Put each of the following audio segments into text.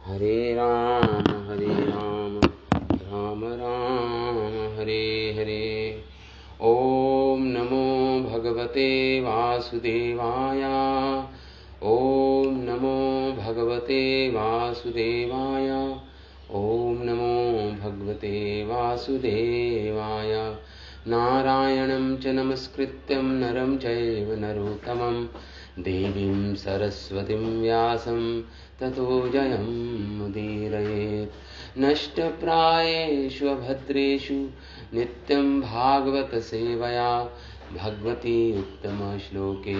हरे राम राम राम हरे हरे। ओम नमो भगवते वासुदेवाय। ओम नमो भगवते वासुदेवाय। ओम नमो भगवते वासुदेवाय। नारायणं च नमस्कृत्यं नरं चैव नरोत्तमं देवीं सरस्वतीं व्यासं ततो जयमुदीरयेत्। नष्टप्रायेषु भद्रेषु नित्यं भागवत सेवया भगवती उत्तमश्लोके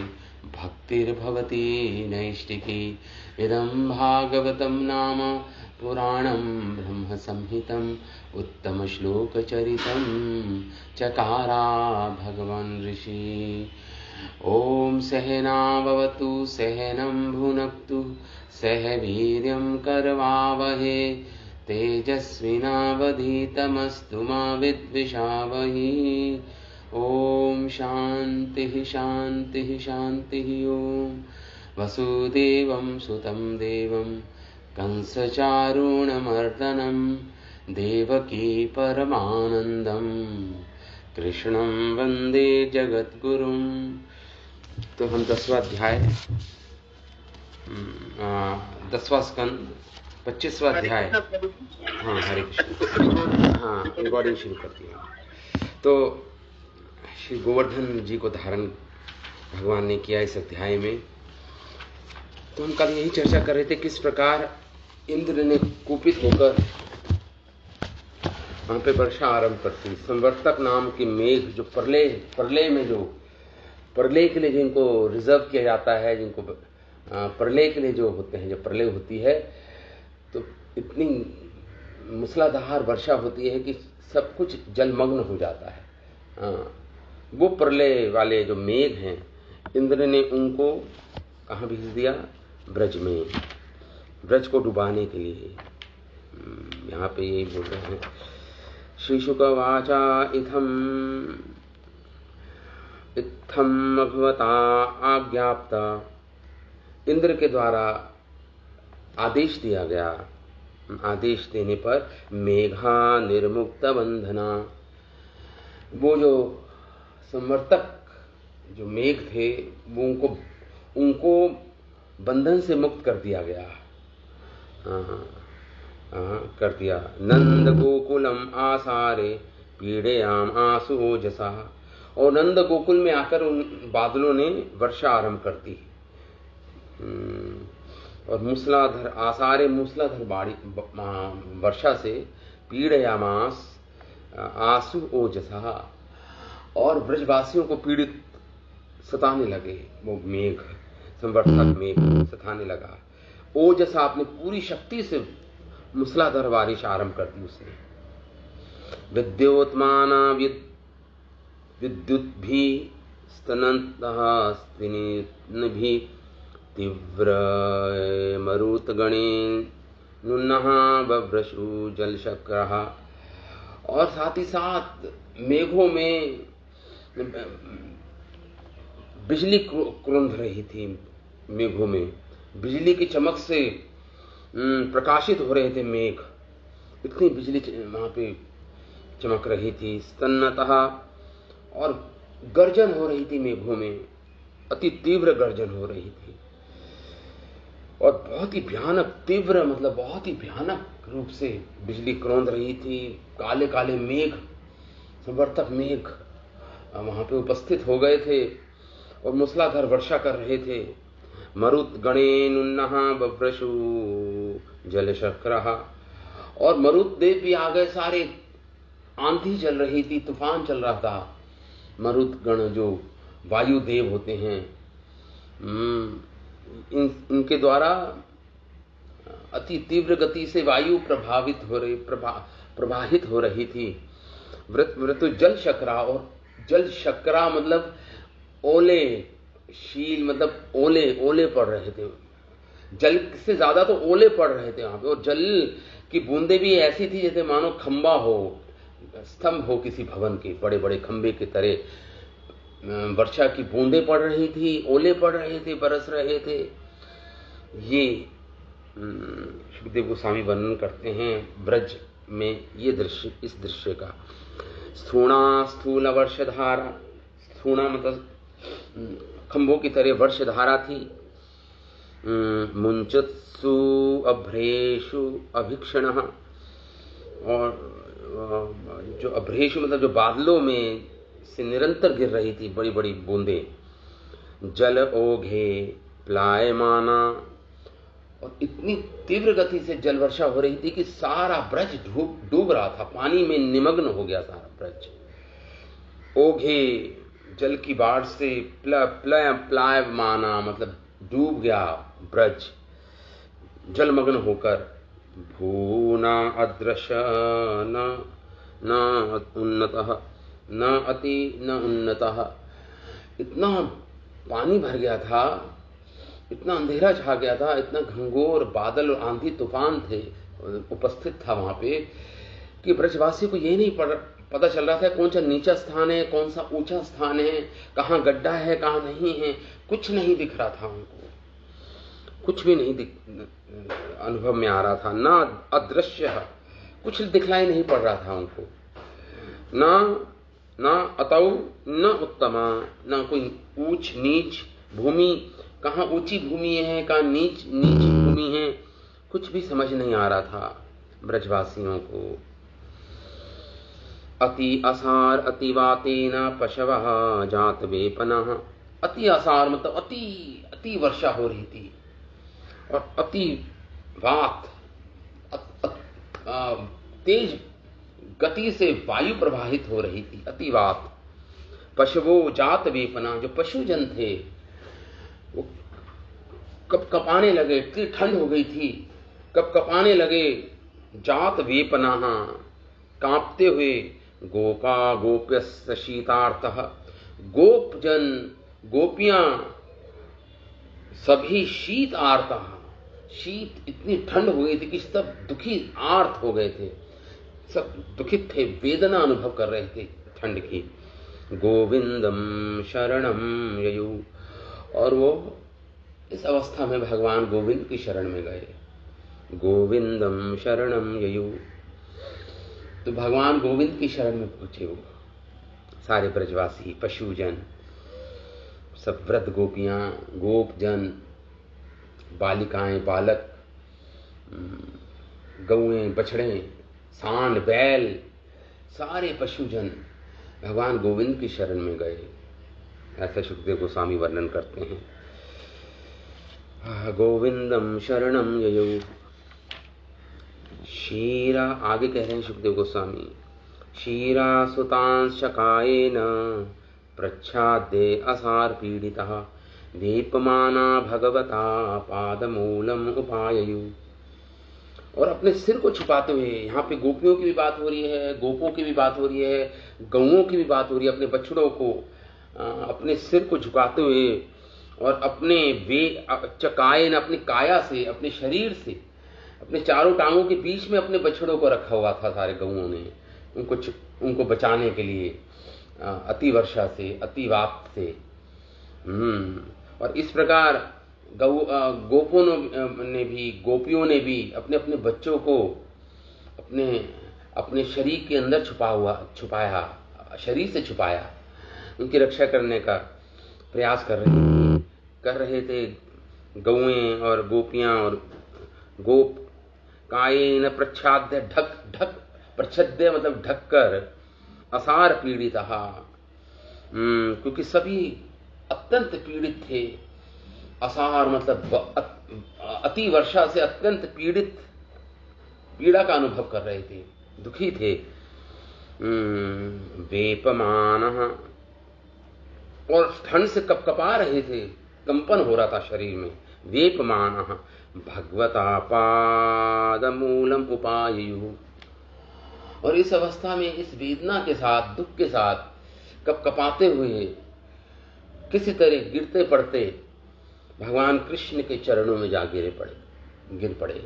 भक्तिर्भवती नैष्टिकी। इदं भागवतं नाम पुराणं ब्रह्मसंहितम् उत्तमश्लोकचरितं चकारा भगवान् ऋषि। ॐ सहनाववतु सहनं भुनक्तु सह वीर्यं करवावहे तेजस्विनावधीतमस्तु मा विद्विषावहि। ॐ शान्तिः शान्तिः शान्तिः। ॐ वसुदेवं सुतं देवं कंसचारूणमर्दनं देवकी परमानंदम कृष्णं वंदे जगद्गुरुं। तो हम 10वां अध्याय 10वां स्कंद 25वां अध्याय। हाँ हरे कृष्ण। हाँ रिकॉर्डिंग शुरू करती है। तो श्री गोवर्धन जी को धारण भगवान ने किया इस अध्याय में। तो हम कल यही चर्चा कर रहे थे किस प्रकार इंद्र ने कुपित होकर वहां पे वर्षा आरंभ करती। संवर्तक नाम की मेघ जो प्रलय में जो प्रलय के लिए जिनको रिजर्व किया जाता है, जिनको प्रलय के लिए जो होते हैं, जब प्रलय होती है तो इतनी मूसलाधार वर्षा होती है कि सब कुछ जलमग्न हो जाता है। वो प्रलय वाले जो मेघ हैं, इंद्र ने उनको कहाँ भेज दिया? ब्रज में, ब्रज को डुबाने के लिए। यहाँ पे यही बोल रहे हैं। श्रीशुकवाचा इत्थम भगवता आज्ञाप्ता। इंद्र के द्वारा आदेश दिया गया। आदेश देने पर मेघा निर्मुक्त बंधना, वो जो संवर्तक जो मेघ थे वो उनको बंधन से मुक्त कर दिया गया। कर दिया। नंद गोकुलम आसारे पीड़याम आसु ओजसा। और नंद गोकुल में आकर उन बादलों ने वर्षा आरंभ कर दी। और मूसलाधार आसारे मूसलाधार वर्षा से पीड़यामास आसु ओजसा, और ब्रजवासियों को पीड़ित सताने लगे। वो मेघ, संवर्तक मेघ सताने लगा। ओजसा अपनी पूरी शक्ति से मूसलाधार बारिश आरंभ कर दी उसने। विद्योत्माना विद्युत भी स्तनन्तः स्तिनी तीव्र मरुत गणेन नुन्नः बभ्रशु जलशक्रः। और साथ ही साथ मेघों में बिजली क्रुंध रही थी। मेघों में बिजली की चमक से प्रकाशित हो रहे थे मेघ। इतनी बिजली वहां पे चमक रही थी। स्तन्नतः, और गर्जन हो रही थी मेघों में, अति तीव्र गर्जन हो रही थी। और बहुत ही भयानक, तीव्र मतलब बहुत ही भयानक रूप से बिजली क्रोंद रही थी। काले काले मेघ, संवर्तक मेघ वहां पे उपस्थित हो गए थे और मूसलाधार वर्षा कर रहे थे। मरुत गणेन उन्नः बभ्रशु जलशक्रः। और मरुत देव भी आ गए सारे। आंधी चल रही थी, तूफान चल रहा था। मरुत गण जो वायु देव होते हैं, इनके द्वारा अति तीव्र गति से वायु प्रवाहित हो रही थी। वृतु जल शकरा, और जल शकरा मतलब ओले, शील मतलब ओले पड़ रहे थे। जल से ज्यादा तो ओले पड़ रहे थे वहां पे। और जल की बूंदे भी ऐसी थी जैसे मानो खंबा हो, स्तंभ हो किसी भवन के, बड़े बड़े खंबे की तरह वर्षा की बूंदें पड़ रही थी, ओले पड़ रहे थे, बरस रहे थे। ये सुखदेव गोस्वामी वर्णन करते हैं ब्रज में ये दृश्य, इस दृश्य का। स्थूणा स्थूल वर्षधारा, स्थूणा मतलब खंभों की तरह वर्षधारा थी। मुंचत्सु अभ्रेषु अभिक्षण, और जो अभ्रेषु मतलब जो बादलों में से निरंतर गिर रही थी बड़ी बड़ी बूंदें। जल ओघे प्लायमाना, और इतनी तीव्र गति से जल वर्षा हो रही थी कि सारा ब्रज डूब रहा था, पानी में निमग्न हो गया सारा ब्रज। ओघे जल की बाढ़ से, प्लायमाना मतलब डूब गया ब्रज जलमग्न होकर। भूना अदृश न उन्नतः, न अति न उन्नतः, इतना पानी भर गया था, इतना अंधेरा छा गया था, इतना घंघोर बादल और आंधी तूफान थे उपस्थित था वहां पे, कि ब्रजवासी को ये नहीं पता चल रहा था कौन सा नीचा स्थान है, कौन सा ऊंचा स्थान है, कहाँ गड्ढा है, कहाँ नहीं है, कुछ नहीं दिख रहा था उनको, कुछ भी नहीं अनुभव में आ रहा था। ना अदृश्य, कुछ दिखलाई नहीं पड़ रहा था उनको। ना अतौ न उत्तमा, ना कोई ऊंच नीच भूमि, कहाँ ऊंची भूमि है, कहाँ नीच भूमि है, कुछ भी समझ नहीं आ रहा था ब्रजवासियों को। अति असार अतिवातेन पशवः जात वेपनः, अति असार मतलब अति वर्षा हो रही थी, और अति वात तेज गति से वायु प्रवाहित हो रही थी, अतिवात। पशवो जात वेपना, जो पशुजन थे वो कप कपाने लगे, इतनी ठंड हो गई थी, कप कपाने लगे। जात वेपना, कांपते हुए। गोपा गोप्यस्य शीतार्तः, गोपजन गोपियां सभी शीत आर्ता, शीत इतनी ठंड हो गई थी कि सब दुखी आर्त हो गए थे, सब दुखित थे, वेदना अनुभव कर रहे थे ठंड की। गोविंदम शरणम ययु, और वो इस अवस्था में भगवान गोविंद की शरण में गए। गोविंदम शरणम ययु, तो भगवान गोविंद की शरण में पहुंचे वो सारे ब्रजवासी, पशुजन, सब वृद्ध गोपियां, गोपजन, बालिकाएं, बालक, गौएं, बछड़े, सांड, बैल, सारे पशुजन भगवान गोविंद की शरण में गए। ऐसा सुखदेव गोस्वामी वर्णन करते हैं। गोविंदम शरणम ययौ। शीरा, आगे कह रहे हैं सुखदेव गोस्वामी, शीरा सुतांशकायेन प्रच्छाद्ये असार पीड़ितः दीपमाना भगवता पादमूलम उपाययु। और अपने सिर को छुपाते हुए, यहाँ पे गोपियों की भी बात हो रही है, गोपों की भी बात हो रही है, गौओं की भी बात हो रही है, अपने बछड़ों को अपने सिर को झुकाते हुए, और अपने चकायन, अपनी काया से, अपने शरीर से, अपने चारों टांगों के बीच में अपने बछड़ों को रखा हुआ था सारे गौओं ने, उनको बचाने के लिए अति वर्षा से, अति वात से। और इस प्रकार गोपों ने भी, गोपियों ने भी अपने अपने बच्चों को अपने शरीर के अंदर छुपाया, शरीर से छुपाया, उनकी रक्षा करने का प्रयास कर रहे थे गौएं और गोपियां और गोप। कायेन प्रच्छाद्य, ढक प्रच्छद्य मतलब ढककर, असार पीड़ितः, क्योंकि सभी अत्यंत पीड़ित थे। असार मतलब अति वर्षा से अत्यंत पीड़ा का अनुभव कर रहे थे, दुखी थे। वेपमानः, और ठंड से कपकपा रहे थे, कंपन हो रहा था शरीर में। वेपमानः भगवता पादमूलम उपाययु। और इस अवस्था में, इस वेदना के साथ, दुख के साथ, कपकपाते हुए, किसी तरह गिरते पड़ते भगवान कृष्ण के चरणों में जा गिर पड़े।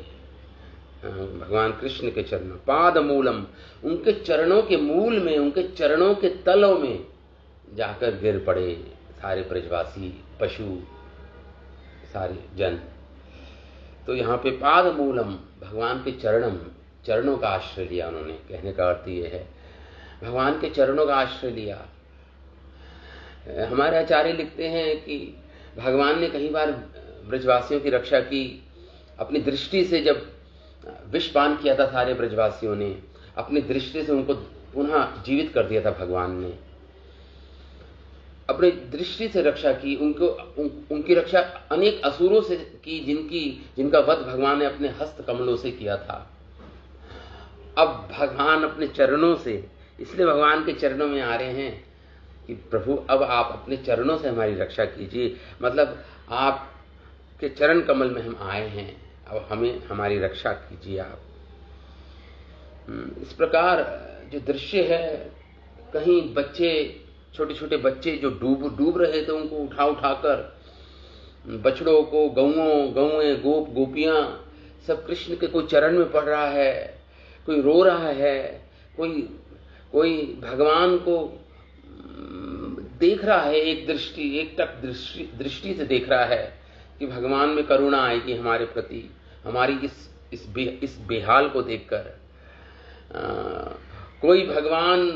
भगवान कृष्ण के चरणों, पादमूलम, उनके चरणों के मूल में, उनके चरणों के तलों में जाकर गिर पड़े सारे ब्रजवासी, पशु, सारे जन। तो यहाँ पे पाद मूलम, भगवान के चरणम, चरणों का आश्रय लिया उन्होंने। कहने का अर्थ ये है भगवान के चरणों का आश्रय लिया। हमारे आचार्य लिखते हैं कि भगवान ने कई बार ब्रजवासियों की रक्षा की। अपनी दृष्टि से जब विष पान किया था सारे ब्रजवासियों ने, अपनी दृष्टि से उनको पुनः जीवित कर दिया था भगवान ने। अपनी दृष्टि से रक्षा की, उनकी रक्षा अनेक असुरों से की, जिनका वध भगवान ने अपने हस्त कमलों से किया था। अब भगवान अपने चरणों से, इसलिए भगवान के चरणों में आ रहे हैं कि प्रभु अब आप अपने चरणों से हमारी रक्षा कीजिए। मतलब आपके चरण कमल में हम आए हैं, अब हमें हमारी रक्षा कीजिए आप। इस प्रकार जो दृश्य है, कहीं बच्चे, छोटे छोटे बच्चे जो डूब रहे थे, उनको उठाकर बछड़ों को, गौएं, गोपियां सब कृष्ण के कोई चरण में पड़ रहा है, कोई रो रहा है, कोई भगवान को देख रहा है, एक टक दृष्टि से देख रहा है कि भगवान में करुणा आएगी हमारे प्रति, हमारी इस बेहाल को देखकर। कोई भगवान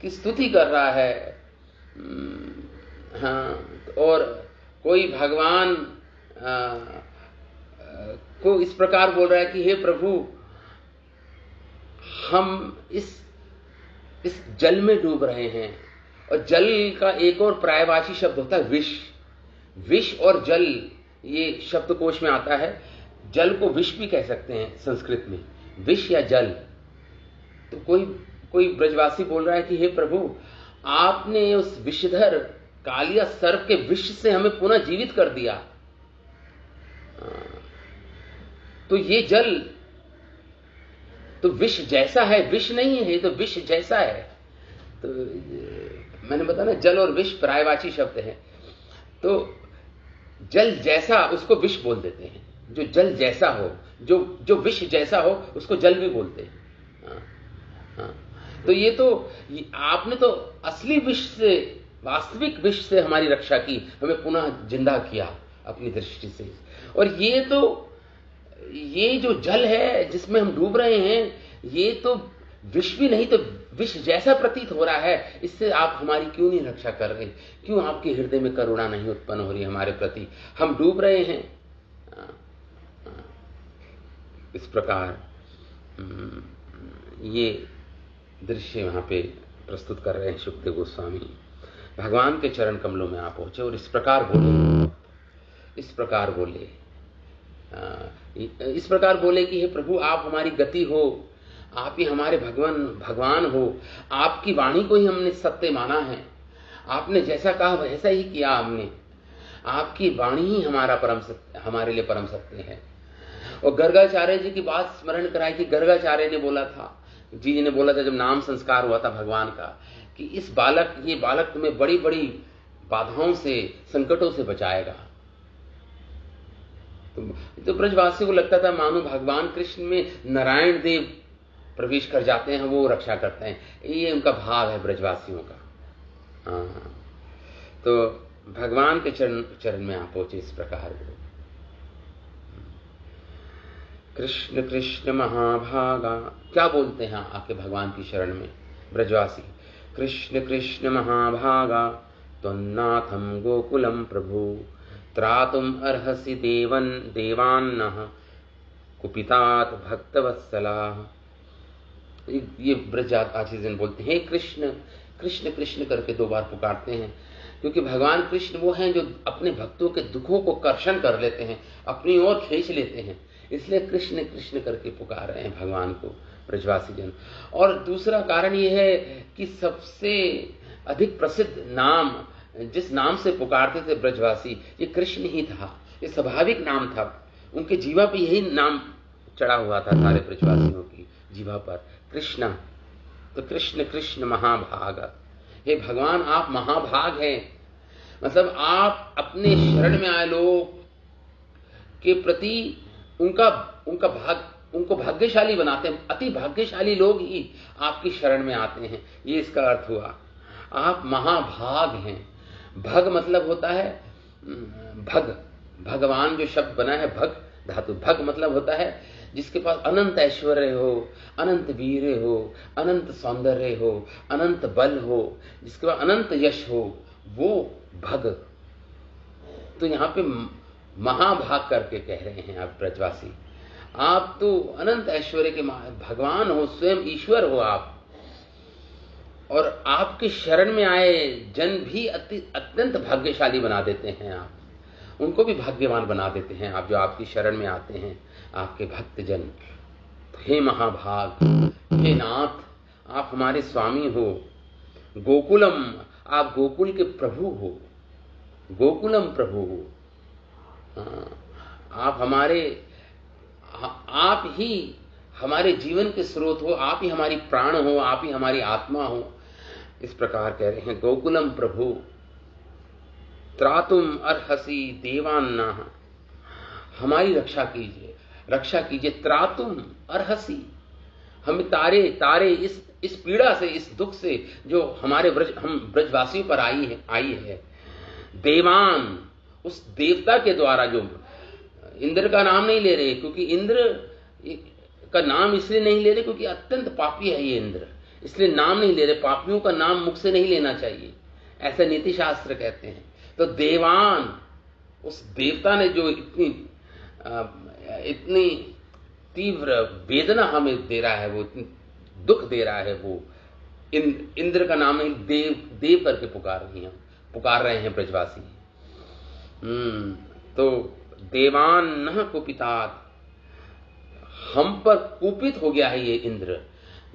की स्तुति कर रहा है, और कोई भगवान को इस प्रकार बोल रहा है कि हे प्रभु, हम इस जल में डूब रहे हैं। और जल का एक और पर्यायवाची शब्द होता है विष और जल, ये शब्दकोश में आता है। जल को विष भी कह सकते हैं संस्कृत में, विष या जल। तो कोई ब्रजवासी बोल रहा है कि हे प्रभु, आपने उस विषधर कालिया सर्प के विष से हमें पुनः जीवित कर दिया। तो ये जल तो विष जैसा है, विष नहीं है, तो विष जैसा है। तो मैंने बताया ना, जल और विष पर्यायवाची शब्द है। तो जल जैसा, उसको विष बोल देते हैं। जो जल जैसा हो, जो विष जैसा हो, उसको जल भी बोलते हैं। तो आपने तो असली विष से, वास्तविक विष से हमारी रक्षा की, हमें पुनः जिंदा किया अपनी दृष्टि से। और ये जो जल है जिसमें हम डूब रहे हैं, ये तो विष भी नहीं, तो विष जैसा प्रतीत हो रहा है। इससे आप हमारी क्यों नहीं रक्षा कर रहे? क्यों आपके हृदय में करुणा नहीं उत्पन्न हो रही हमारे प्रति? हम डूब रहे हैं। इस प्रकार ये दृश्य वहां पे प्रस्तुत कर रहे हैं सुखदेव गोस्वामी। भगवान के चरण कमलों में आप पहुंचे और इस प्रकार बोले कि हे प्रभु, आप हमारी गति हो, आप ही हमारे भगवान हो। आपकी वाणी को ही हमने सत्य माना है। आपने जैसा कहा वैसा ही किया हमने। आपकी वाणी ही हमारे लिए परम सत्य है। और गर्गाचार्य जी की बात स्मरण कराई कि गर्गाचार्य ने बोला था, जी ने बोला था जब नाम संस्कार हुआ था भगवान का, कि ये बालक तुम्हें बड़ी बड़ी बाधाओं से, संकटों से बचाएगा। तो ब्रजवासियों को लगता था मानो भगवान कृष्ण में नारायण देव प्रवेश कर जाते हैं, वो रक्षा करते हैं। ये उनका भाव है ब्रजवासियों का। तो भगवान के चरण में आप पहुंचे इस प्रकार। कृष्ण कृष्ण महाभागा, क्या बोलते हैं आके भगवान की शरण में ब्रजवासी? कृष्ण कृष्ण महाभागा त्वन्नाथम गोकुलम प्रभु, त्रातुम अर्हसि देवान्नः कुपितात भक्तवत्सला। ये ब्रज आशीजन बोलते हैं, कृष्ण कृष्ण कृष्ण करके 2 बार पुकारते हैं, क्योंकि भगवान कृष्ण वो हैं जो अपने भक्तों के दुखों को कर्षण कर लेते हैं, अपनी ओर खींच लेते हैं। इसलिए कृष्ण कृष्ण करके पुकार रहे हैं भगवान को ब्रजवासी जन। और दूसरा कारण ये है कि सबसे अधिक प्रसिद्ध नाम, जिस नाम से पुकारते थे ब्रजवासी, ये कृष्ण ही था। ये स्वाभाविक नाम था, उनके जीवा पे यही नाम चढ़ा हुआ था सारे ब्रजवासियों की जीवा पर, कृष्णा। तो कृष्ण कृष्ण महाभाग, हे भगवान आप महाभाग हैं। मतलब आप अपने शरण में आए लोग के प्रति उनको भाग्यशाली बनाते हैं। अति भाग्यशाली लोग ही आपकी शरण में आते हैं, ये इसका अर्थ हुआ। आप महाभाग हैं। भग मतलब होता है भगवान जो शब्द बना है भग, धातु। भग मतलब होता है जिसके पास अनंत ऐश्वर्य हो, अनंत वीर हो, अनंत सौंदर्य हो, अनंत बल हो, जिसके पास अनंत यश हो, वो भग। तो यहां पे महाभाग करके कह रहे हैं आप ब्रजवासी, आप तो अनंत ऐश्वर्य के भगवान हो, स्वयं ईश्वर हो आप, और आपके शरण में आए जन भी अत्यंत भाग्यशाली बना देते हैं आप, उनको भी भाग्यवान बना देते हैं आप, जो आपकी शरण में आते हैं, आपके भक्त जन। हे महाभाग, हे नाथ, आप हमारे स्वामी हो। गोकुलम, आप गोकुल के प्रभु हो, गोकुलम प्रभु हो। आप ही हमारे जीवन के स्रोत हो, आप ही हमारी प्राण हो, आप ही हमारी आत्मा हो। इस प्रकार कह रहे हैं, गोकुलम प्रभु त्रातुम अर्हसि देवान्ना, हमारी रक्षा कीजिए, रक्षा कीजिए। त्रातुम अर्हसि, हमें तारे इस पीड़ा से, इस दुख से जो हम ब्रजवासियों पर आई है। देवान, उस देवता के द्वारा, जो इंद्र का नाम नहीं ले रहे, क्योंकि इंद्र का नाम इसलिए नहीं ले रहे क्योंकि अत्यंत पापी है ये इंद्र, इसलिए नाम नहीं ले रहे। पापियों का नाम मुख से नहीं लेना चाहिए, ऐसा नीति शास्त्र कहते हैं। तो देवान, उस देवता ने जो इतनी तीव्र वेदना हमें दे रहा है, वो दुख दे रहा है, वो इंद्र का नाम नहीं, देव करके पुकार रहे हैं ब्रजवासी। तो देवान न कुपितात, हम पर कुपित हो गया है ये इंद्र,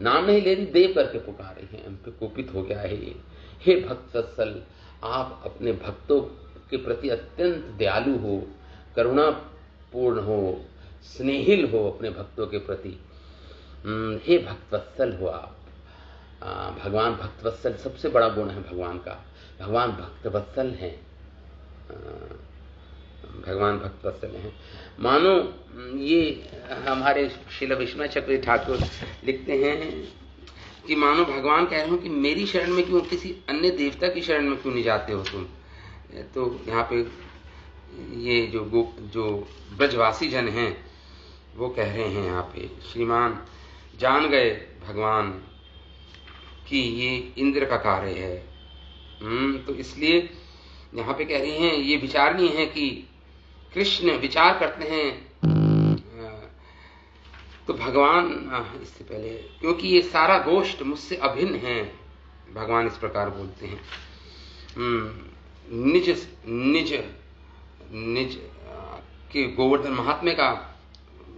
नाम नहीं ले रही, देव करके पुकार रही है, हम पे कुपित हो गया है ये। हे भक्त वत्सल, आप अपने भक्तों के प्रति अत्यंत दयालु हो, करुणापूर्ण हो, स्नेहिल हो अपने भक्तों के प्रति। हे भक्त वत्सल हो आप। भगवान भक्त वत्सल सबसे बड़ा गुण है भगवान का, भगवान भक्त वत्सल हैं, भगवान भक्त वत्सल हैं। मानो ये हमारे श्रील विश्वनाथ चक्रवर्ती ठाकुर लिखते हैं कि मानो भगवान कह रहे हो कि मेरी शरण में क्यों, किसी अन्य देवता की शरण में क्यों नहीं जाते हो तुम। तो यहाँ पे ये जो ब्रजवासी जन हैं वो कह रहे हैं यहाँ पे, श्रीमान जान गए भगवान कि ये इंद्र का कार्य है। तो इसलिए यहाँ पे कह रहे हैं, ये विचारणीय है कि कृष्ण विचार करते हैं। तो भगवान, इससे पहले, क्योंकि ये सारा गोष्ठ मुझसे अभिन्न है, भगवान इस प्रकार बोलते हैं। निज के गोवर्धन महात्म्य का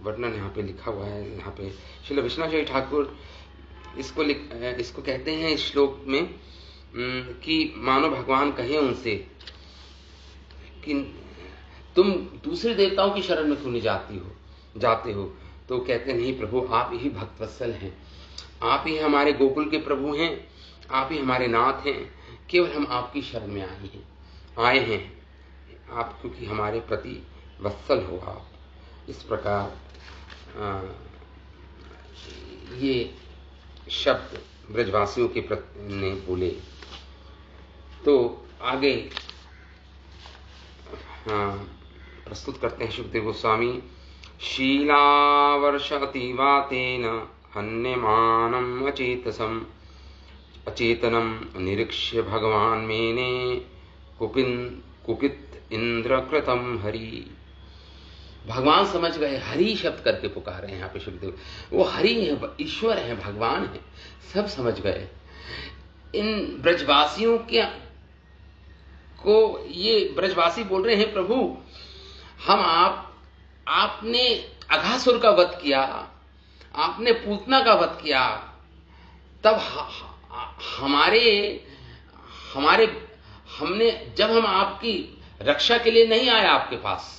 वर्णन यहाँ पे लिखा हुआ है। यहाँ पे श्रील विश्वनाथ ठाकुर इसको कहते हैं इस श्लोक में कि मानो भगवान कहे उनसे कि तुम दूसरे देवताओं की शरण में क्यों नहीं जाते हो। तो कहते नहीं प्रभु, आप ही भक्तवत्सल हैं, आप ही हमारे गोकुल के प्रभु हैं, आप ही हमारे नाथ हैं, केवल हम आपकी शरण में आए हैं आप, क्योंकि हमारे प्रति वत्सल हो आप। इस प्रकार ये शब्द ब्रजवासियों के प्रति ने बोले। तो आगे प्रस्तुत करते हैं सुखदेव गोस्वामी। शीलावर्ष अतीवातेन हन्यमानम अचेतनम निरीक्ष्य भगवान मेने कुपित इंद्र कृतम हरि। भगवान समझ गए, हरि शब्द करके पुकार रहे हैं यहाँ पे सुखदेव। वो हरि है, ईश्वर है, भगवान है, सब समझ गए। इन ब्रजवासियों को ये ब्रजवासी बोल रहे हैं, प्रभु आपने अघासुर का वध किया, आपने पूतना का वध किया, तब जब हम आपकी रक्षा के लिए नहीं आए आपके पास,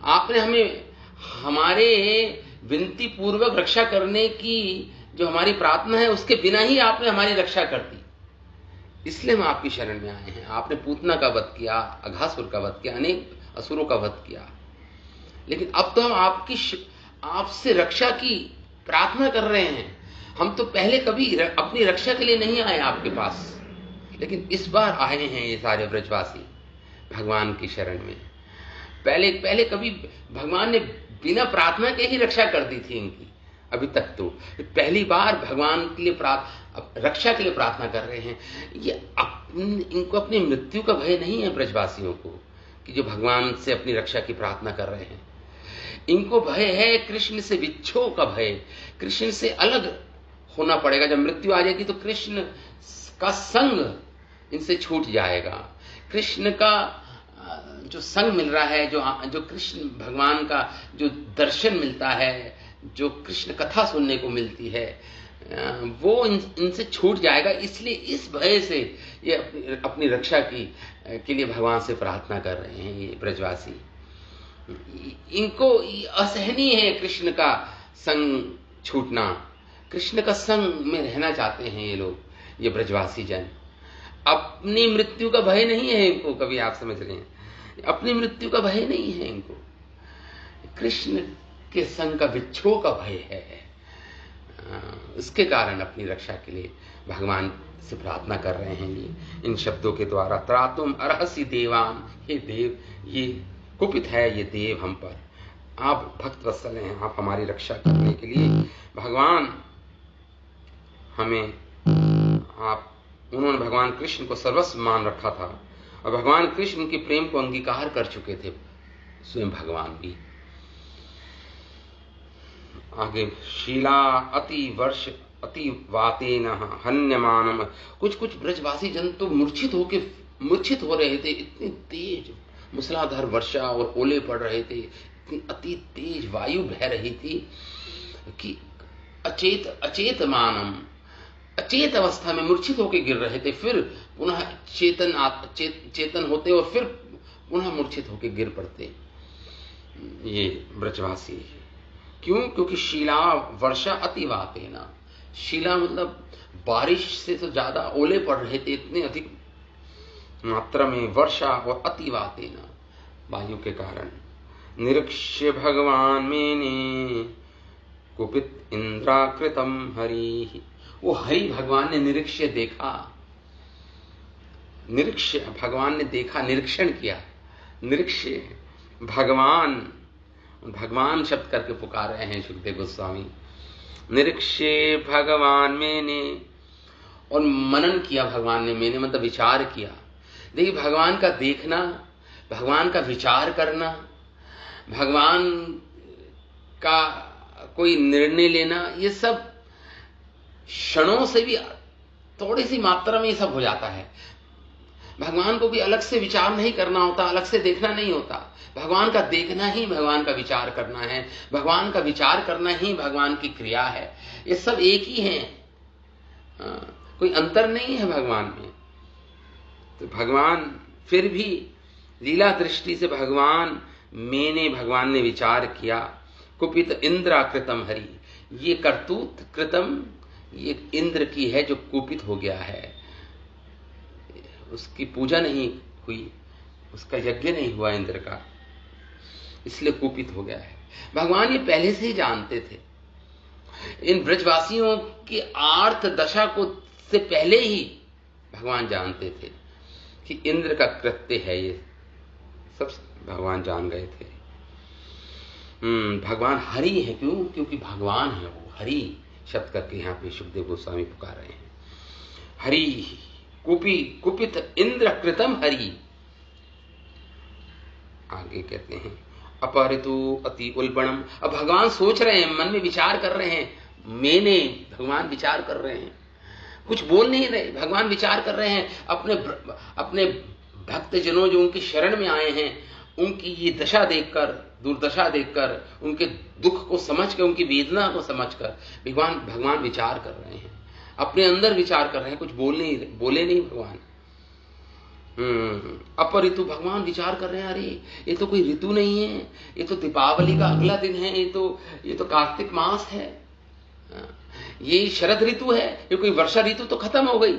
आपने हमें हमारे विनती पूर्वक रक्षा करने की जो हमारी प्रार्थना है उसके बिना ही आपने हमारी रक्षा कर दी, इसलिए हम आपकी शरण में आए हैं। आपने पूतना का वध किया, अघासुर का वध किया, अनेक असुरों का वध किया, लेकिन अब तो हम आपसे रक्षा की प्रार्थना कर रहे हैं। हम तो पहले कभी अपनी रक्षा के लिए नहीं आए आपके पास, लेकिन इस बार आए हैं ये सारे ब्रजवासी भगवान की शरण में। पहले पहले कभी भगवान ने बिना प्रार्थना के ही रक्षा कर दी थी इनकी। अभी तक तो पहली बार भगवान के लिए रक्षा के लिए प्रार्थना कर रहे हैं। ये इनको अपनी मृत्यु का भय नहीं है ब्रजवासियों को, कि जो भगवान से अपनी रक्षा की प्रार्थना कर रहे हैं। इनको भय है कृष्ण से विच्छोह का भय, कृष्ण से अलग होना पड़ेगा। जब मृत्यु आ जाएगी तो कृष्ण का संग इनसे छूट जाएगा। कृष्ण का जो संग मिल रहा है, जो कृष्ण भगवान का जो दर्शन मिलता है, जो कृष्ण कथा सुनने को मिलती है, वो इनसे छूट जाएगा। इसलिए इस भय से ये अपनी रक्षा के लिए भगवान से प्रार्थना कर रहे हैं ये ब्रजवासी। इनको असहनीय है कृष्ण का संग छूटना, कृष्ण का संग में रहना चाहते हैं ये लोग, ये ब्रजवासी जन। अपनी मृत्यु का भय नहीं है इनको, कभी आप समझ रहे हैं, अपनी मृत्यु का भय नहीं है इनको, कृष्ण के संग का विच्छोह का भय है। इसके कारण अपनी रक्षा के लिए भगवान से प्रार्थना कर रहे हैं ये इन शब्दों के द्वारा। त्रातुम अर्हसि देवान, हे देव, ये कुपित है ये देव हम पर, आप भक्त वत्सल हैं, आप हमारी रक्षा करने के लिए भगवान हमें उन्होंने भगवान कृष्ण को सर्वस्व मान रखा था, और भगवान कृष्ण उनके प्रेम को अंगीकार कर चुके थे, स्वयं भगवान भी। आगे, शीला अति वर्ष अति वातेन हन्यमानम। कुछ कुछ ब्रजवासी जन तो मूर्छित हो रहे थे, इतनी तेज मूसलाधार वर्षा और ओले पड़ रहे थे, इतनी अति तेज वायु बह रही थी कि अचेत अवस्था में मूर्छित होकर गिर रहे थे, फिर पुनः चेतन होते और फिर पुनः मूर्छित होकर गिर पड़ते ये ब्रजवासी। क्यों? क्योंकि शीला वर्षा अतिवातेना, शीला मतलब बारिश से तो ज्यादा ओले पड़ रहे थे, इतने अधिक मात्रा में वर्षा और अतिवातेना वायु के कारण। निरीक्ष्य भगवान मैंने कुपित इंद्राकृतम हरि, वो हरि भगवान ने निरीक्ष्य देखा, निरीक्ष्य भगवान ने देखा, निरीक्षण किया। निरीक्ष्य भगवान शब्द करके पुकार रहे हैं सुखदेव गोस्वामी। निरीक्ष्य भगवान मैंने, और मनन किया भगवान ने, मैंने मतलब विचार किया। देखिए, भगवान का देखना, भगवान का विचार करना, भगवान का कोई निर्णय लेना, ये सब क्षणों से भी थोड़ी सी मात्रा में ये सब हो जाता है। भगवान को भी अलग से विचार नहीं करना होता, अलग से देखना नहीं होता। भगवान का देखना ही भगवान का विचार करना है, भगवान का विचार करना ही भगवान की क्रिया है। ये सब एक ही है, कोई अंतर नहीं है भगवान में। तो भगवान फिर भी लीला दृष्टि से भगवान ने विचार किया। कुपित इंद्राकृतम हरि, ये करतूत कृतम ये इंद्र की है जो कुपित हो गया है, उसकी पूजा नहीं हुई, उसका यज्ञ नहीं हुआ इंद्र का, इसलिए कुपित हो गया है। भगवान ये पहले से ही जानते थे, इन ब्रजवासियों की आर्थ दशा को से पहले ही भगवान जानते थे कि इंद्र का कृत्य है, ये सब भगवान जान गए थे। भगवान हरि है, क्यों? क्योंकि भगवान है वो, हरि शब्द करके यहाँ पे सुखदेव गोस्वामी पुकार रहे हैं। हरि कुपित इंद्र कृतम हरि। आगे कहते हैं अपहरितु अति उल्बणम। अब भगवान सोच रहे हैं, मन में विचार कर रहे हैं, भगवान विचार कर रहे हैं, कुछ बोल नहीं रहे, भगवान विचार कर रहे हैं। अपने भक्त जनों जो उनकी शरण में आए हैं, उनकी ये दशा देखकर, दुर्दशा देखकर, उनके दुख को समझकर, उनकी वेदना को समझकर भगवान विचार कर रहे हैं, अपने अंदर विचार कर रहे हैं, कुछ बोले नहीं भगवान। अपरितु, भगवान विचार कर रहे हैं, अरे ये तो कोई ऋतु नहीं है, ये तो दीपावली का अगला दिन है, ये तो कार्तिक मास है, ये शरद ऋतु है, ये कोई वर्षा ऋतु तो खत्म हो गई,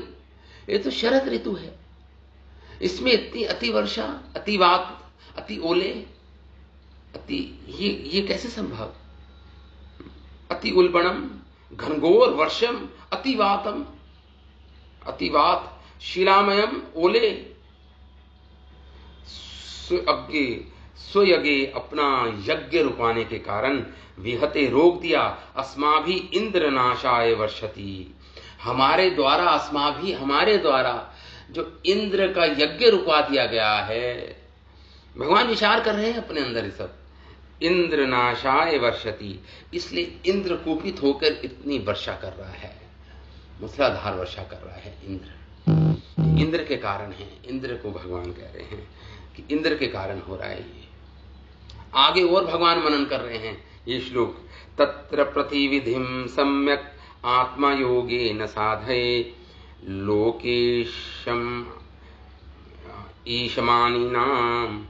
ये तो शरद ऋतु है, इसमें इतनी अति वर्षा, अति वात, अति ओले, ये कैसे संभव? अति उल्बणम घनघोर वर्षम अतिवातम, अतिवात शिलामयम ओले स्वयगे अपना यज्ञ रुकवाने के कारण विहते रोक दिया अस्माभि इंद्र नाशाय वर्षति, हमारे द्वारा अस्माभि हमारे द्वारा जो इंद्र का यज्ञ रुकवा दिया गया है। भगवान विचार कर रहे हैं अपने अंदर ही सब, इंद्र नाशाय वर्षति, इसलिए इंद्र कुपित होकर इतनी वर्षा कर रहा है, मूसलाधार वर्षा कर रहा है। इंद्र के कारण है, इंद्र को भगवान कह रहे हैं कि इंद्र के कारण हो रहा है ये। आगे और भगवान मनन कर रहे हैं ये श्लोक, तत्र प्रतिविधिम सम्यक आत्मयोगेन साधये लोकेशम ईशमानिनाम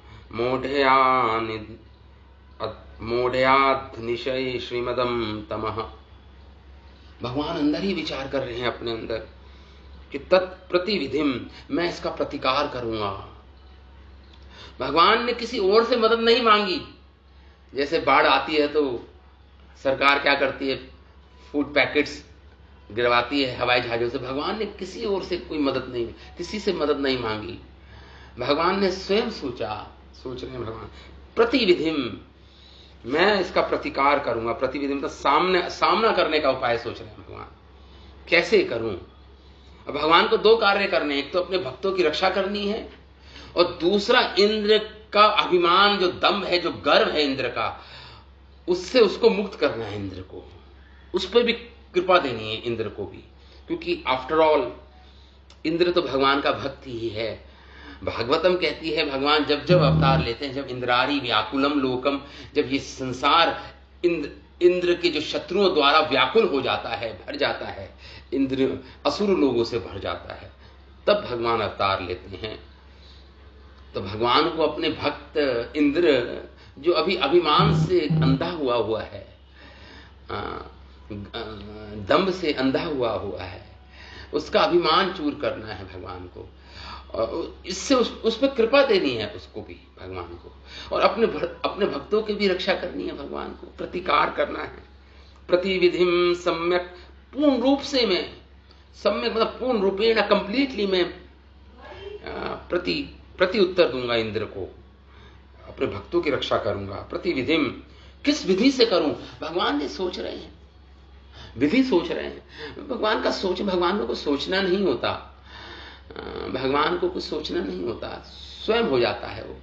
मोढ़याद्निशय श्रीमदम तमः। भगवान अंदर ही विचार कर रहे हैं अपने अंदर कि तत्प्रतिविधिम, मैं इसका प्रतिकार करूंगा। भगवान ने किसी और से मदद नहीं मांगी। जैसे बाढ़ आती है तो सरकार क्या करती है, फूड पैकेट्स गिरवाती है हवाई जहाजों से। भगवान ने किसी और से कोई मदद नहीं, किसी से मदद नहीं मांगी। भगवान ने स्वयं सोच रहे हैं भगवान, प्रतिविधिम, मैं इसका प्रतिकार करूंगा। प्रतिविधिम तो सामना करने का उपाय सोच रहे हैं भगवान, कैसे करूं। अब भगवान को दो कार्य करने हैं, एक तो अपने भक्तों की रक्षा करनी है और दूसरा इंद्र का अभिमान, जो दम्भ है, जो गर्व है इंद्र का, उससे उसको मुक्त करना है। इंद्र को उस पर भी कृपा देनी है, इंद्र को भी, क्योंकि आफ्टर ऑल इंद्र तो भगवान का भक्त ही है। भागवतम कहती है भगवान जब जब अवतार लेते हैं, जब इंद्रारी व्याकुलम लोकम, जब ये संसार इंद्र के जो शत्रुओं द्वारा व्याकुल हो जाता है, भर जाता है, इंद्र असुर लोगों से भर जाता है, तब भगवान अवतार लेते हैं। तो भगवान को अपने भक्त इंद्र, जो अभी अभिमान से अंधा हुआ है, दंभ से अंधा हुआ है, उसका अभिमान चूर करना है भगवान को, और इससे उस पर कृपा देनी है उसको भी, भगवान को, और अपने भक्तों की भी रक्षा करनी है भगवान को, प्रतिकार करना है। प्रतिविधिम सम्यक, पूर्ण रूप से मैं, सम्यक मतलब पूर्ण रूपेण, कंप्लीटली मैं प्रति उत्तर दूंगा इंद्र को, अपने भक्तों की रक्षा करूंगा। प्रतिविधिम, किस विधि से करूं, भगवान ने सोच रहे हैं, विधि सोच रहे हैं। भगवान को कुछ सोचना नहीं होता, भगवान को कुछ सोचना नहीं होता, स्वयं हो जाता है वो।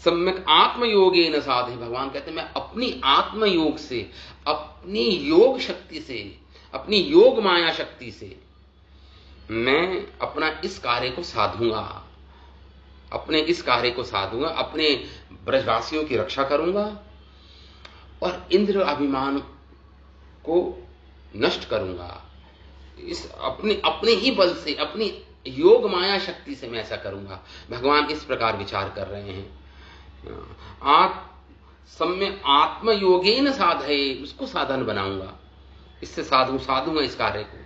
सम्यक आत्मयोगेन साधये, भगवान कहते हैं मैं अपनी आत्मयोग से, अपनी योग शक्ति से, अपनी योग माया शक्ति से मैं अपना इस कार्य को साधूंगा, अपने ब्रजवासियों की रक्षा करूंगा और इंद्र अभिमान को नष्ट करूंगा। इस अपने ही बल से, अपनी योग माया शक्ति से मैं ऐसा करूंगा। भगवान इस प्रकार विचार कर रहे हैं। सम्यक आत्मयोगेन साधये, उसको साधन बनाऊंगा, इससे साधूंगा इस कार्य को।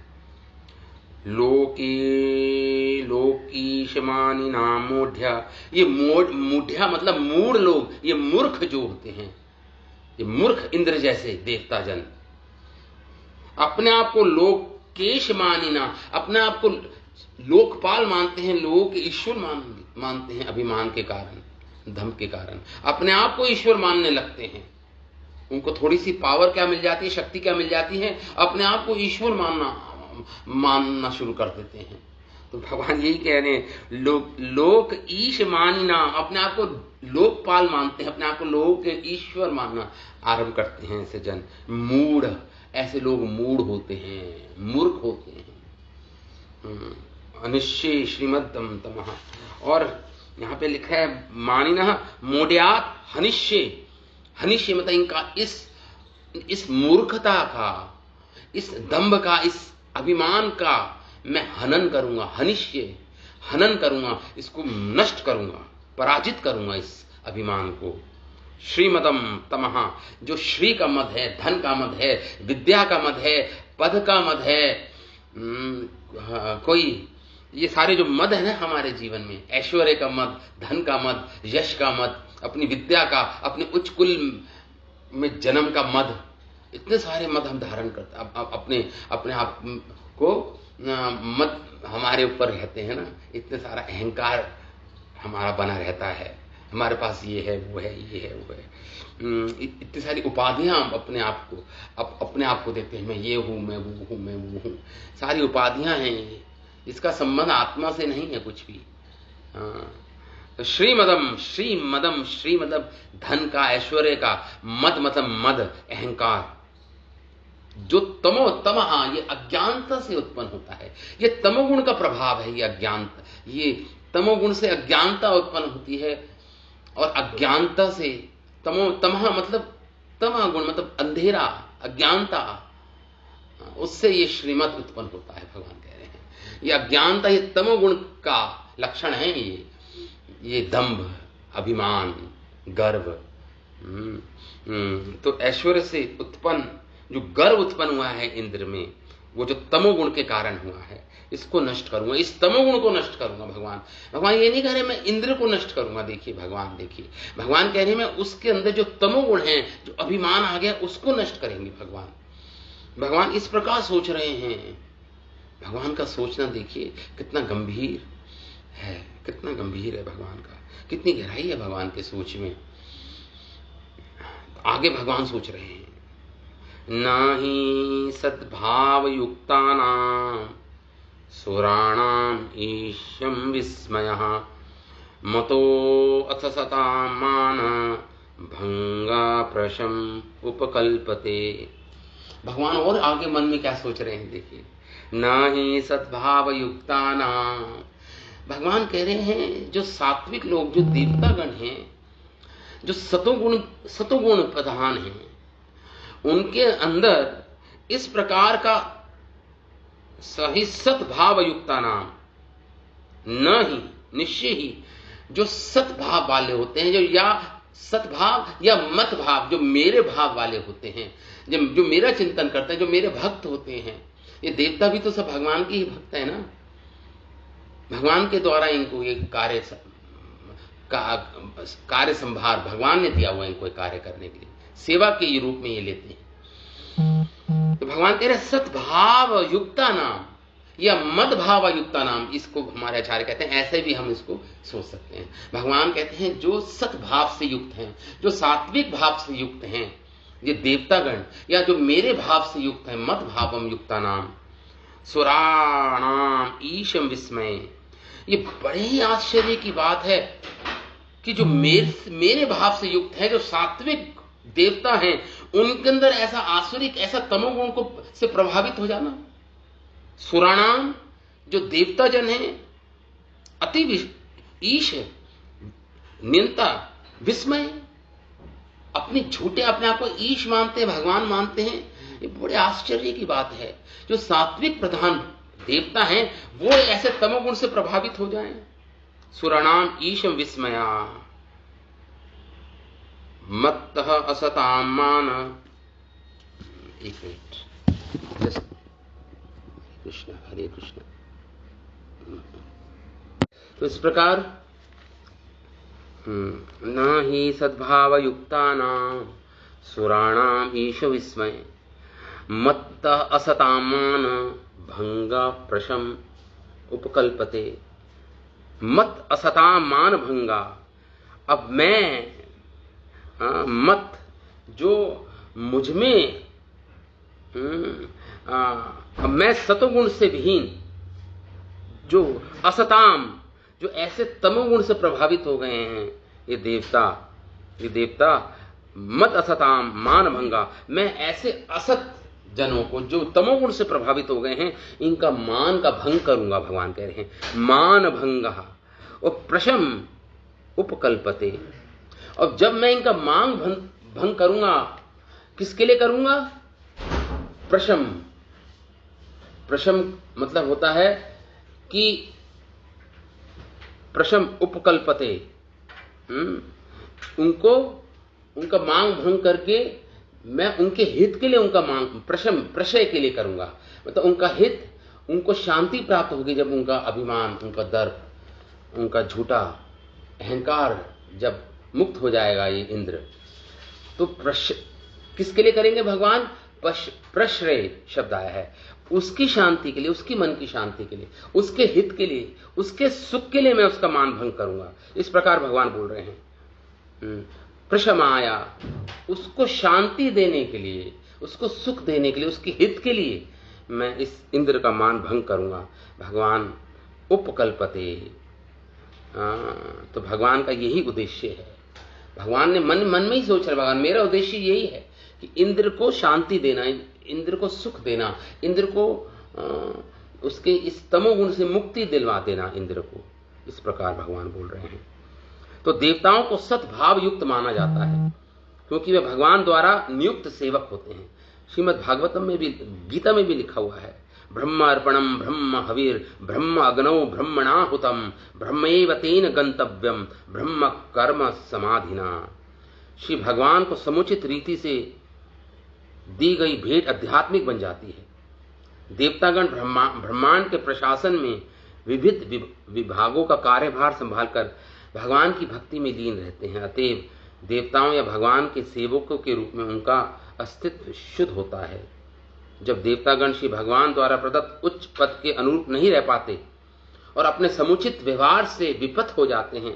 लोकीशमानि नाम मूढ़्या, ये मूढ़्या मतलब मूढ़ लोग, ये मूर्ख जो होते हैं, ये मूर्ख इंद्र जैसे देवता जन, अपने आप को लोकेशमानिना, अपने आप को लोकपाल मानते हैं, लोक ईश्वर मानते हैं, अभिमान के कारण, धम के कारण अपने आप को ईश्वर मानने लगते हैं। उनको थोड़ी सी पावर क्या मिल जाती है, शक्ति क्या मिल जाती है, अपने आप को ईश्वर मानना शुरू कर देते हैं। तो भगवान यही कह रहे हैं, लोक ईश मानिना, अपने आप को लोकपाल मानते हैं, अपने आप को लोक ईश्वर मानना आरंभ करते हैं ऐसे जन। मूढ़, ऐसे लोग मूढ़ होते हैं, मूर्ख होते हैं। अनिश्चय श्रीमद्दम तमः, और यहां पे लिखा है मानिनः मोड्यात् हनिश्चय। हनिश्चय मतलब इनका इस मूर्खता का, इस दंभ का, इस अभिमान का मैं हनन करूंगा। हनिश्चय, हनन करूंगा, इसको नष्ट करूंगा, पराजित करूंगा इस अभिमान को। श्रीमदम तमः, जो श्री का मद है, धन का मद है, विद्या का मद है, पद का मद है, कोई ये सारे जो मद है ना हमारे जीवन में, ऐश्वर्य का मद, धन का मद, यश का मद, अपनी विद्या का, अपने उच्च कुल में जन्म का मद, इतने सारे मद हम धारण करते, अपने आप को मद हमारे ऊपर रहते हैं ना, इतने सारा अहंकार हमारा बना रहता है, हमारे पास ये है, वो है, ये है, वो है। इतनी सारी उपाधियां हम अपने आप को देते हैं, मैं ये हूं, मैं वो हूं, मैं वो हूं। सारी उपाधियां हैं ये, इसका संबंध आत्मा से नहीं है कुछ भी। तो श्रीमदम, श्री मतलब धन का, ऐश्वर्य का, मद मतलब मद, अहंकार, जो तमहा, ये अज्ञानता से उत्पन्न होता है। ये तमोगुण का प्रभाव है। ये अज्ञानता, ये तमोगुण से अज्ञानता उत्पन्न होती है, और अज्ञानता से तमहा मतलब तमा गुण मतलब अंधेरा, अज्ञानता, उससे ये श्रीमत उत्पन्न होता है। भगवान कह रहे हैं ये अज्ञानता, ये तमोगुण का लक्षण है। ये दंभ, अभिमान, गर्व। तो ऐश्वर्य से उत्पन्न जो गर्व उत्पन्न हुआ है इंद्र में, वो जो तमोगुण के कारण हुआ है, इसको नष्ट करूंगा, इस तमोगुण को नष्ट करूंगा। भगवान ये नहीं कह रहे मैं इंद्र को नष्ट करूंगा। देखिए भगवान कह रहे मैं उसके अंदर जो तमोगुण है, जो अभिमान आ गया, उसको नष्ट करेंगे। भगवान इस प्रकार सोच रहे हैं। भगवान का सोचना देखिए कितना गंभीर है, कितना गंभीर है भगवान का, कितनी गहराई है भगवान के सोच में। आगे भगवान सोच रहे हैं, नाहि सद्भावयुक्तानां सुराणाम ईशं विस्मयः मतो अथ सतां मान भंगा प्रशम उपकल्पते। भगवान और आगे मन में क्या सोच रहे हैं देखिए, नाहि सद्भावयुक्तानां। भगवान कह रहे हैं जो सात्विक लोग, जो देवतागण हैं, जो सतोगुण प्रधान हैं, उनके अंदर इस प्रकार का सही सद्भाव युक्ता नाम, न ही निश्चय ही जो सद्भाव वाले होते हैं, जो या सद्भाव या मत भाव, जो मेरे भाव वाले होते हैं, जो मेरा चिंतन करते हैं, जो मेरे भक्त होते हैं। ये देवता भी तो सब भगवान के ही भक्त है ना। भगवान के द्वारा इनको ये कार्य संभार भगवान ने दिया हुआ इनको कार्य करने के लिए, सेवा के रूप में ये लेते हैं। तो भगवान कह रहे सद्भाव युक्ता नाम या मद भाव युक्ता नाम, इसको हमारे आचार्य कहते हैं, ऐसे भी हम इसको सोच सकते हैं। भगवान कहते हैं जो सद्भाव से युक्त हैं, जो सात्विक भाव से युक्त हैं, ये देवतागण, या जो मेरे भाव से युक्त है, मद भावम युक्ता नाम सुराणाम ईशम विस्मय। ये बड़े ही आश्चर्य की बात है कि जो मेरे भाव से युक्त है, जो सात्विक देवता हैं, उनके अंदर ऐसा आसुरिक, ऐसा तमोगुण को से प्रभावित हो जाना। सुराणाम जो देवता जन है, अति ईश है, निंता, विस्मय, अपने झूठे, अपने आप को ईश मानते हैं, भगवान मानते हैं। ये बड़े आश्चर्य की बात है, जो सात्विक प्रधान देवता हैं वो ऐसे तमोगुण से प्रभावित हो जाएं। सुराणाम ईशम विस्मया मत्तः असताम मान। एक मिनट, कृष्ण हरे कृष्ण। तो इस प्रकार न ही सद्भाव युक्तानां सुराणाम ईश विस्मय मत्तः असताम मान भंगा प्रशम उपकल्पते। मत असताम मान भंगा। अब मैं मत जो मुझ में मैं सतोगुण से विहीन, जो असताम, जो ऐसे तमोगुण से प्रभावित हो गए हैं, ये देवता मत असताम मान भंगा। मैं ऐसे असत जनों को जो तमोगुण से प्रभावित हो गए हैं, इनका मान का भंग करूंगा। भगवान कह रहे हैं मान भंगा और प्रशम उपकल्पते। और जब मैं इनका मान भंग करूंगा, किसके लिए करूंगा? प्रशम मतलब होता है कि प्रशम उपकल्पते, उनका मांग भंग करके मैं उनके हित के लिए उनका मांग प्रशय के लिए करूंगा। मतलब उनका हित, उनको शांति प्राप्त होगी जब उनका अभिमान, उनका दर्प, उनका झूठा अहंकार जब मुक्त हो जाएगा ये इंद्र, तो किसके लिए करेंगे भगवान? प्रश्रय शब्द आया है, उसकी शांति के लिए, उसकी मन की शांति के लिए, उसके हित के लिए, उसके सुख के लिए मैं उसका मान भंग करूंगा। इस प्रकार भगवान बोल रहे हैं। प्रशमाया, उसको शांति देने के लिए, उसको सुख देने के लिए, उसके हित के लिए मैं इस इंद्र का मान भंग करूंगा। भगवान उपकल्पते, तो भगवान का यही उद्देश्य है। भगवान ने मन में ही सोच रहा, भगवान मेरा उद्देश्य यही है कि इंद्र को शांति देना, इंद्र को सुख देना, इंद्र को उसके इस तमोगुण से मुक्ति दिलवा देना इंद्र को। इस प्रकार भगवान बोल रहे हैं। तो देवताओं को सद्भाव युक्त माना जाता है क्योंकि वे भगवान द्वारा नियुक्त सेवक होते हैं। श्रीमद् भागवतम में भी, गीता में भी लिखा हुआ है, ब्रह्म अर्पणम ब्रह्म हविर ब्रह्म अग्नौ ब्रह्मणाहुतम ब्रह्मैव तेन गंतव्यम ब्रह्म कर्म समाधिना। श्री भगवान को समुचित रीति से दी गई भेंट आध्यात्मिक बन जाती है। देवतागण ब्रह्मांड के प्रशासन में विविध विभागों का कार्यभार संभालकर भगवान की भक्ति में लीन रहते हैं। अतएव देवताओं या भगवान के सेवकों के रूप में उनका अस्तित्व शुद्ध होता है। जब देवतागण श्री भगवान द्वारा प्रदत्त उच्च पद के अनुरूप नहीं रह पाते और अपने समुचित व्यवहार से विपथ हो जाते हैं,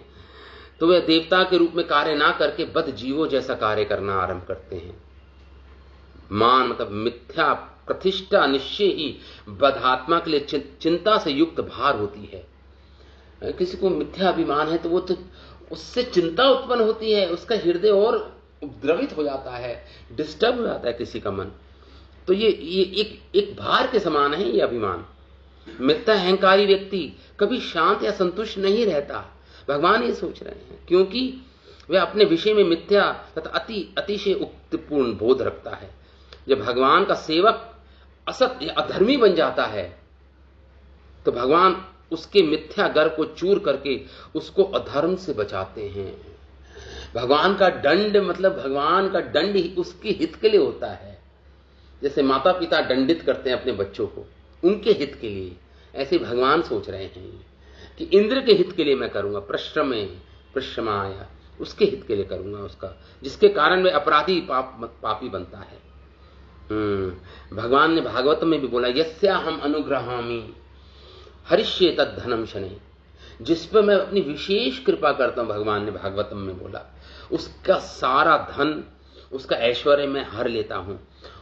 तो वे देवता के रूप में कार्य ना करके बद जीवों जैसा कार्य करना आरंभ करते हैं। मान मतलब मिथ्या प्रतिष्ठा निश्चय ही बधात्मा के लिए चिंता से युक्त भार होती है। किसी को मिथ्या अभिमान है तो वो तो उससे चिंता उत्पन्न होती है, उसका हृदय और उपद्रवित हो जाता है, डिस्टर्ब हो जाता है किसी का मन। तो ये एक भार के समान है ये अभिमान। मिथ्या अहंकारी व्यक्ति कभी शांत या संतुष्ट नहीं रहता। भगवान ये सोच रहे हैं क्योंकि वह अपने विषय में मिथ्या तथा अतिशय उक्तिपूर्ण बोध रखता है। जब भगवान का सेवक असत या अधर्मी बन जाता है तो भगवान उसके मिथ्या गर्व को चूर करके उसको अधर्म से बचाते हैं। भगवान का दंड मतलब भगवान का दंड ही उसके हित के लिए होता है। जैसे माता पिता दंडित करते हैं अपने बच्चों को उनके हित के लिए, ऐसे भगवान सोच रहे हैं कि इंद्र के हित के लिए मैं करूंगा, प्रश्रमाया, उसके हित के लिए करूंगा उसका, जिसके कारण वह अपराधी पापी बनता है। भगवान ने भागवत में भी बोला, यस्या हम अनुग्रहामि हरिष्ये तद्धनम शनै, जिस पर मैं अपनी विशेष कृपा करता हूं, भगवान ने भागवतम में बोला, उसका सारा धन, उसका ऐश्वर्य मैं हर लेता हूं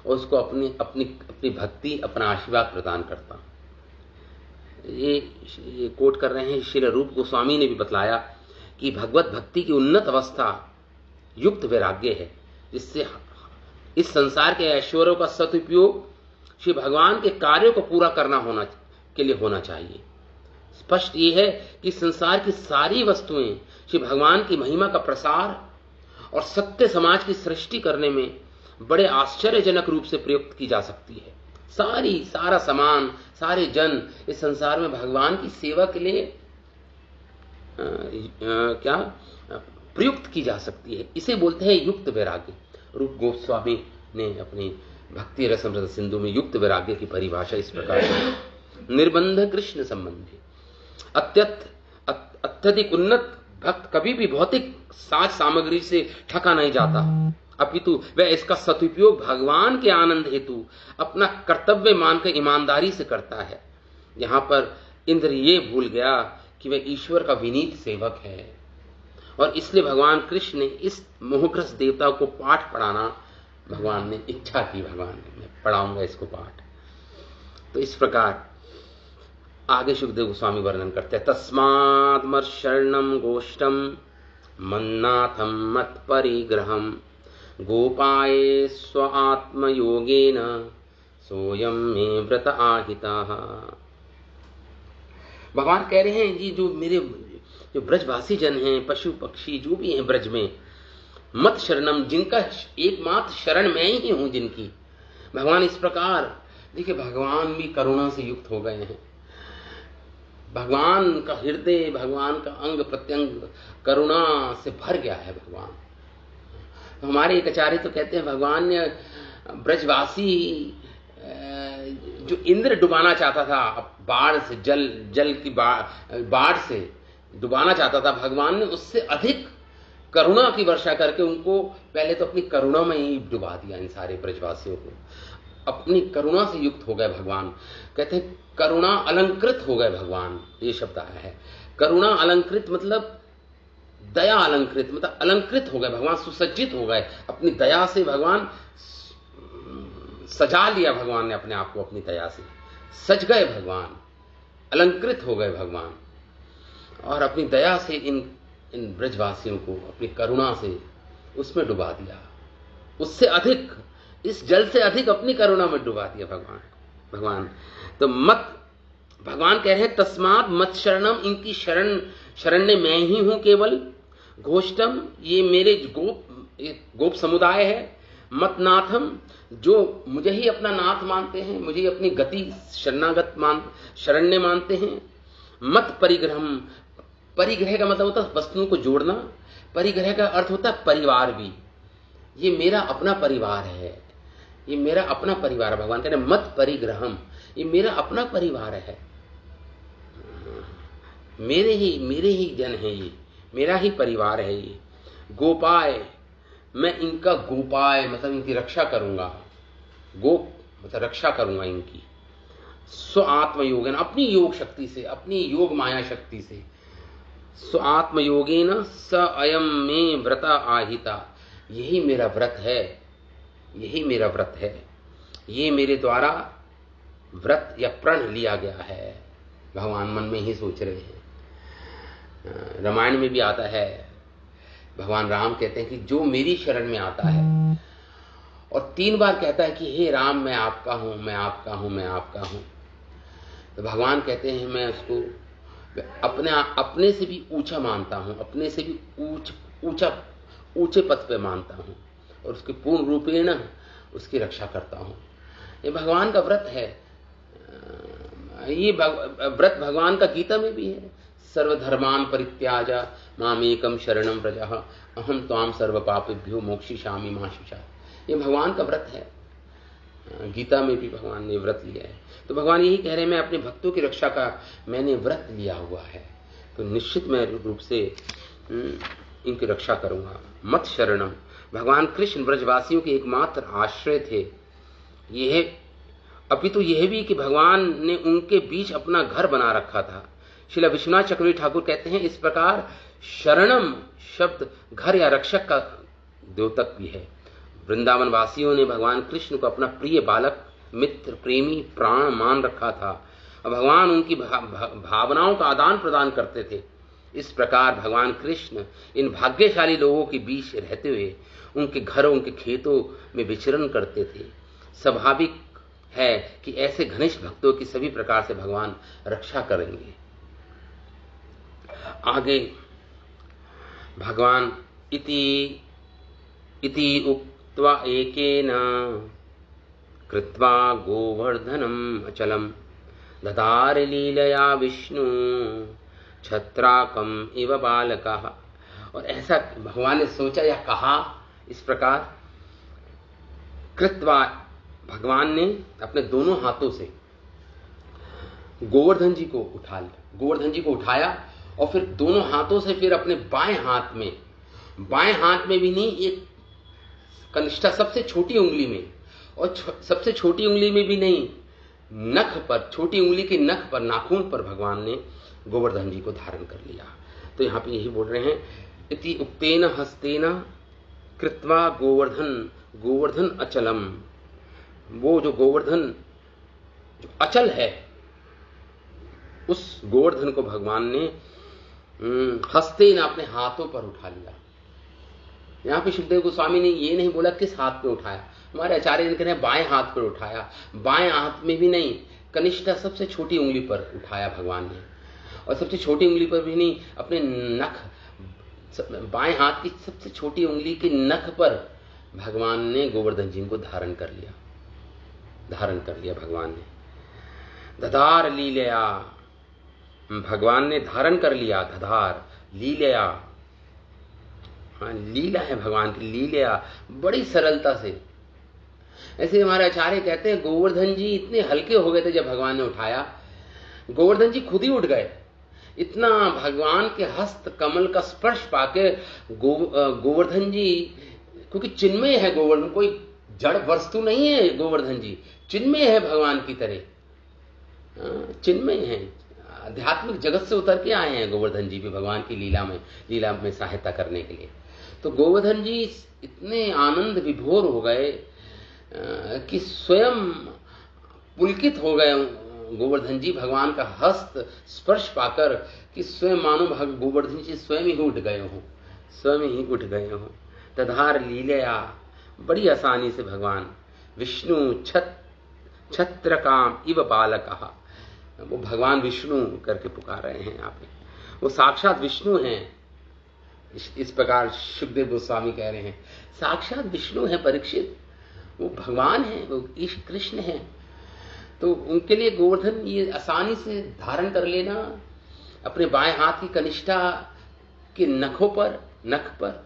और उसको अपनी भक्ति, अपना आशीर्वाद प्रदान करता हूं। ये कोट कर रहे हैं श्री रूप गोस्वामी ने भी बतलाया कि भगवत भक्ति की उन्नत अवस्था युक्त वैराग्य है, जिससे इस संसार के ऐश्वर्यों का सदुपयोग श्री भगवान के कार्यों को पूरा के लिए होना चाहिए। स्पष्ट ये है कि संसार की सारी वस्तुएं श्री भगवान की महिमा का प्रसार और सत्य समाज की सृष्टि करने में बड़े आश्चर्यजनक रूप से प्रयुक्त की जा सकती है। सारा सामान, सारे जन इस संसार में भगवान की सेवा के लिए प्रयुक्त की जा सकती है। इसे बोलते हैं युक्त वैराग्य। रूप गोस्वामी ने अपनी भक्ति रसमृत सिंधु में युक्त वैराग्य की परिभाषा इस प्रकार से, निर्बंध कृष्ण संबंधी, अत्यधिक उन्नत भक्त कभी भी भौतिक साज सामग्री से ठका नहीं जाता, अपितु वह इसका सदुपयोग भगवान के आनंद हेतु अपना कर्तव्य मानकर ईमानदारी से करता है। यहां पर इंद्र ये भूल गया कि वह ईश्वर का विनीत सेवक है और इसलिए भगवान कृष्ण ने इस मोहग्रस्त देवता को पाठ पढ़ाना, भगवान ने इच्छा की, भगवान ने, मैं पढ़ाऊंगा इसको पाठ। तो इस प्रकार आगे सुखदेव गोस्वामी वर्णन करते हैं, तस्मात् मर्शरणम गोष्ठम मन्नाथम मत परिग्रहम गोपाये स्व आत्मयोगेन सोयम मे व्रत आहिता। भगवान कह रहे हैं जी, जो ब्रजवासी जन हैं, पशु पक्षी जो भी हैं ब्रज में, मत शरणम, जिनका एकमात्र शरण मैं ही हूं जिनकी। भगवान इस प्रकार, देखिए भगवान भी करुणा से युक्त हो गए हैं। भगवान का हृदय, भगवान का अंग प्रत्यंग करुणा से भर गया है भगवान। तो हमारे एक आचार्य तो कहते हैं भगवान ने ब्रजवासी जो इंद्र डुबाना चाहता था बाढ़ से, जल की बाढ़ से डुबाना चाहता था, भगवान ने उससे अधिक करुणा की वर्षा करके उनको पहले तो अपनी करुणा में ही डुबा दिया। इन सारे ब्रजवासियों को अपनी करुणा से युक्त हो गए भगवान। कहते हैं करुणा अलंकृत हो गए भगवान, ये शब्द आया है। करुणा अलंकृत मतलब दया अलंकृत, मतलब अलंकृत हो गए भगवान, सुसज्जित हो गए अपनी दया से। भगवान सजा लिया, भगवान ने अपने आप को अपनी दया से सज गए, भगवान अलंकृत हो गए भगवान, और अपनी दया से इन ब्रजवासियों को अपनी करुणा से उसमें डुबा दिया। उससे अधिक, इस जल से अधिक अपनी करुणा में डुबा दिया भगवान। तो मत, भगवान कह रहे हैं तस्मात् मत शरणम, इनकी शरण्य मैं ही हूं केवल। घोष्टम, ये मेरे गोप समुदाय है। मत नाथम, जो मुझे ही अपना नाथ मानते हैं, मुझे ही अपनी गति शरण्य मानते हैं। मत परिग्रहम, परिग्रह का मतलब होता है वस्तुओं को जोड़ना, परिग्रह का अर्थ होता है परिवार भी। ये मेरा अपना परिवार है, ये मेरा अपना परिवार है। भगवान कह रहे मत परिग्रहम, ये मेरा अपना परिवार है, मेरे ही जन है, ये मेरा ही परिवार है। ये गोपाय, मैं इनका गोपाय मतलब इनकी रक्षा करूंगा, गोप मतलब रक्षा करूंगा इनकी। स्व आत्मयोगेन, अपनी योग शक्ति से, अपनी योग माया शक्ति से। स्व आत्मयोगेन स अयम में व्रता आहिता, यही मेरा व्रत है, यही मेरा व्रत है, ये मेरे द्वारा व्रत या प्रण लिया गया है। भगवान मन में ही सोच रहे हैं। रामायण में भी आता है, भगवान राम कहते हैं कि जो मेरी शरण में आता है, और 3 बार कहता है कि हे राम मैं आपका हूं, मैं आपका हूं, मैं आपका हूं। तो भगवान कहते हैं मैं उसको अपने से भी ऊंचा मानता हूं, अपने से भी ऊंचे पद पे मानता हूं, और उसके पूर्ण रूपेण उसकी रक्षा करता हूं। ये भगवान का व्रत है। ये व्रत भगवान का गीता में भी है। सर्वधर्मान परित्याज मामेकम शरणम व्रज अहम त्वाम सर्व पापेभ्यो मोक्षयिष्यामि मा शुचा। ये भगवान का व्रत है। गीता में भी भगवान ने व्रत लिया है। तो भगवान यही कह रहे हैं मैं अपने भक्तों की रक्षा का मैंने व्रत लिया हुआ है, तो निश्चित मैं रूप से इनकी रक्षा करूंगा। मत शरणम, भगवान कृष्ण ब्रजवासियों के एकमात्र आश्रय थे। यह अपितु यह भी कि भगवान ने उनके बीच अपना घर बना रखा था। श्रील विश्वनाथ चक्रवर्ती ठाकुर कहते हैं इस प्रकार शरणम शब्द घर या रक्षक का द्योतक भी है। वृंदावन वासियों ने भगवान कृष्ण को अपना प्रिय बालक, मित्र, प्रेमी, प्राण मान रखा था, और भगवान उनकी भावनाओं का आदान प्रदान करते थे। इस प्रकार भगवान कृष्ण इन भाग्यशाली लोगों के बीच रहते हुए उनके घरों, उनके खेतों में विचरण करते थे। स्वाभाविक है कि ऐसे घनिष्ठ भक्तों की सभी प्रकार से भगवान रक्षा करेंगे। आगे भगवान इति उक्त्वा एकेन कृत्वा गोवर्धनम अचलम ददार लीलया विष्णु छत्राकम इव बालकः। और ऐसा भगवान ने सोचा या कहा इस प्रकार, कृत्वा भगवान ने अपने दोनों हाथों से गोवर्धन जी को उठा लिया, गोवर्धन जी को उठाया, और फिर दोनों हाथों से फिर अपने बाएं हाथ में भी नहीं, एक कनिष्ठा सबसे छोटी उंगली में, और सबसे छोटी उंगली में भी नहीं, नख पर, छोटी उंगली के नख पर, नाखून पर भगवान ने गोवर्धन जी को धारण कर लिया। तो यहां पे यही बोल रहे हैं इति उक्तेन हस्तेन कृत्वा गोवर्धन अचलम। वो जो गोवर्धन जो अचल है, उस गोवर्धन को भगवान ने हस्तेन अपने हाथों पर उठा लिया। यहां पे सुखदेव गोस्वामी ने ये नहीं बोला किस हाथ पे उठाया, हमारे आचार्य ने कह रहे हैं बाएं हाथ पर उठाया। बाएं हाथ में भी नहीं, कनिष्ठा सबसे छोटी उंगली पर उठाया भगवान ने, और सबसे छोटी उंगली पर भी नहीं, अपने नख, बाएं हाथ की सबसे छोटी उंगली के नख पर भगवान ने गोवर्धन जी को धारण कर लिया भगवान ने। दधार लीलया, भगवान ने धारण कर लिया, दधार लीलया, हाँ लीला है भगवान की, लीलया बड़ी सरलता से। ऐसे हमारे आचार्य कहते हैं गोवर्धन जी इतने हल्के हो गए थे जब भगवान ने उठाया, गोवर्धन जी खुद ही उठ गए। इतना भगवान के हस्त कमल का स्पर्श पाके गोवर्धन जी, क्योंकि चिन्मय है गोवर्धन, कोई जड़ वस्तु नहीं है गोवर्धन जी, चिन्मय है भगवान की तरह, चिन्मय है। आध्यात्मिक जगत से उतर के आए हैं गोवर्धन जी भी भगवान की लीला में सहायता करने के लिए। तो गोवर्धन जी इतने आनंद विभोर हो गए कि स्वयं पुलकित हो गए गोवर्धन जी भगवान का हस्त स्पर्श पाकर, कि स्वयं मानो गोवर्धन जी स्वयं ही उठ गए हो। तधार लीलया, बड़ी आसानी से भगवान विष्णु छत्र काम इव बालकः, वो भगवान विष्णु करके पुकार रहे हैं यहाँ पे, वो साक्षात विष्णु हैं। इस प्रकार सुखदेव गोस्वामी कह रहे हैं साक्षात विष्णु है परीक्षित, वो भगवान है, वो ईश कृष्ण है। तो उनके लिए गोवर्धन ये आसानी से धारण कर लेना अपने बाएं हाथ की कनिष्ठा के नख पर,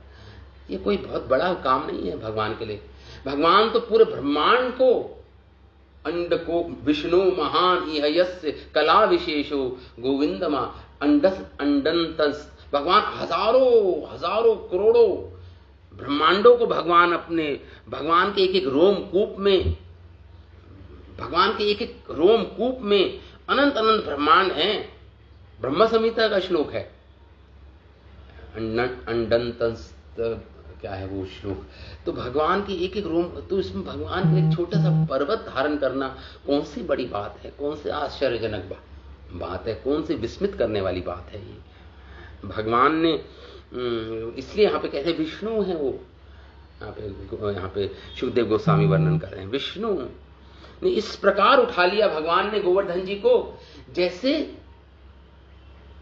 ये कोई बहुत बड़ा काम नहीं है भगवान के लिए। भगवान तो पूरे ब्रह्मांड को, अंड को विष्णु महान इह यस्य कला विशेषो गोविंदमा अंडंतस, भगवान हजारों करोड़ों ब्रह्मांडों को भगवान के एक एक रोम कूप में अनंत ब्रह्मांड हैं। ब्रह्म संहिता का श्लोक है, अंडंतस क्या है वो श्लोक। तो भगवान की एक रोम, तो इसमें भगवान का एक छोटा सा पर्वत धारण करना कौन सी बड़ी बात है, कौन से आश्चर्यजनक बात है, कौन सी विस्मित करने वाली बात है ये। भगवान ने इसलिए यहाँ पे कहते हैं विष्णु है वो, यहाँ पे सुखदेव गोस्वामी वर्णन कर रहे हैं विष्णु ने इस प्रकार उठा लिया भगवान ने गोवर्धन जी को, जैसे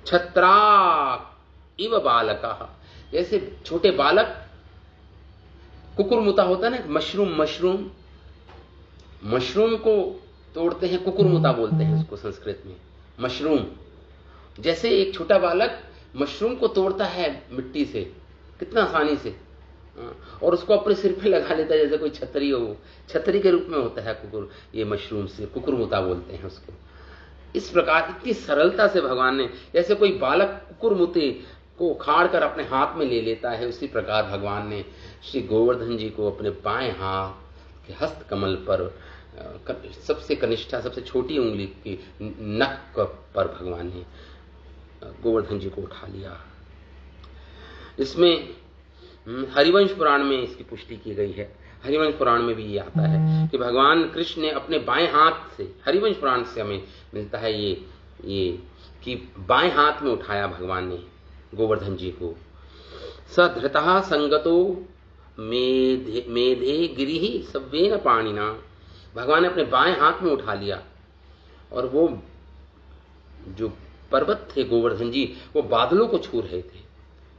छत्रा इव बालकः, जैसे छोटे बालक कुकुरमुता होता है ना, मशरूम को तोड़ते हैं, कुकुरमुता बोलते हैं उसको संस्कृत में, मशरूम। जैसे एक छोटा बालक मशरूम को तोड़ता है मिट्टी से कितना आसानी से, और उसको अपने सिर पे लगा लेता है जैसे कोई छतरी हो, छतरी के रूप में होता है कुकुर, ये मशरूम से कुकुरमुता बोलते हैं उसको। इस प्रकार इतनी सरलता से भगवान ने, जैसे कोई बालक कुकुरमुते को उखाड़ कर अपने हाथ में ले लेता है, उसी प्रकार भगवान ने श्री गोवर्धन जी को अपने बाएं हाथ के हस्त कमल पर, सबसे कनिष्ठा सबसे छोटी उंगली की नख पर भगवान ने गोवर्धन जी को उठा लिया। इसमें हरिवंश पुराण में इसकी पुष्टि की गई है। हरिवंश पुराण में भी ये आता है कि भगवान कृष्ण ने अपने बाएं हाथ से, हरिवंश पुराण से हमें मिलता है ये कि बाएं हाथ में उठाया भगवान ने गोवर्धन जी को। सधृतः संगतो मेधे गिरिहि सव्येन पाणिना, भगवान ने अपने बाएं हाथ में उठा लिया, और वो जो पर्वत थे गोवर्धन जी वो बादलों को छू रहे थे।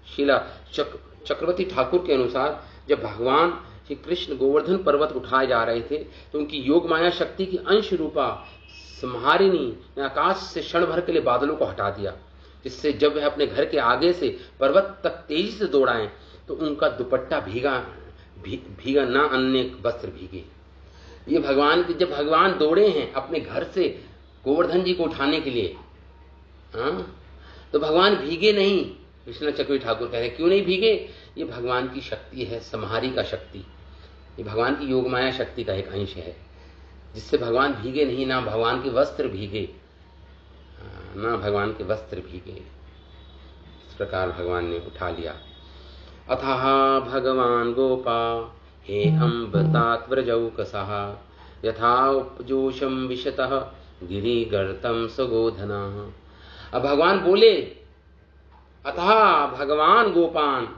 शीला चक्रवर्ती ठाकुर के अनुसार जब भगवान श्री कृष्ण गोवर्धन पर्वत उठाए जा रहे थे तो उनकी योग माया शक्ति की अंश रूपा संहारिणी ने आकाश से क्षण भर के लिए बादलों को हटा दिया, जिससे जब वह अपने घर के आगे से पर्वत तक तेजी से दौड़ाएं तो उनका दुपट्टा भीगा ना, अन्य वस्त्र भीगे। ये भगवान की, जब भगवान दौड़े हैं अपने घर से गोवर्धन जी को उठाने के लिए, तो भगवान भीगे नहीं। कृष्ण चक्रवर्ती ठाकुर कह रहे हैं क्यों नहीं भीगे, ये भगवान की शक्ति है, संहारी का शक्ति, ये भगवान की योग माया शक्ति का एक अंश है, जिससे भगवान भीगे नहीं, ना भगवान के वस्त्र भीगे, इस प्रकार भगवान ने उठा लिया। अथाह भगवान गोपा हे अम्ब व्रजौकसः यथा उपजोषम विशतः गिरिगर्तम सगोधना। अब भगवान बोले, अतः भगवान गोपान,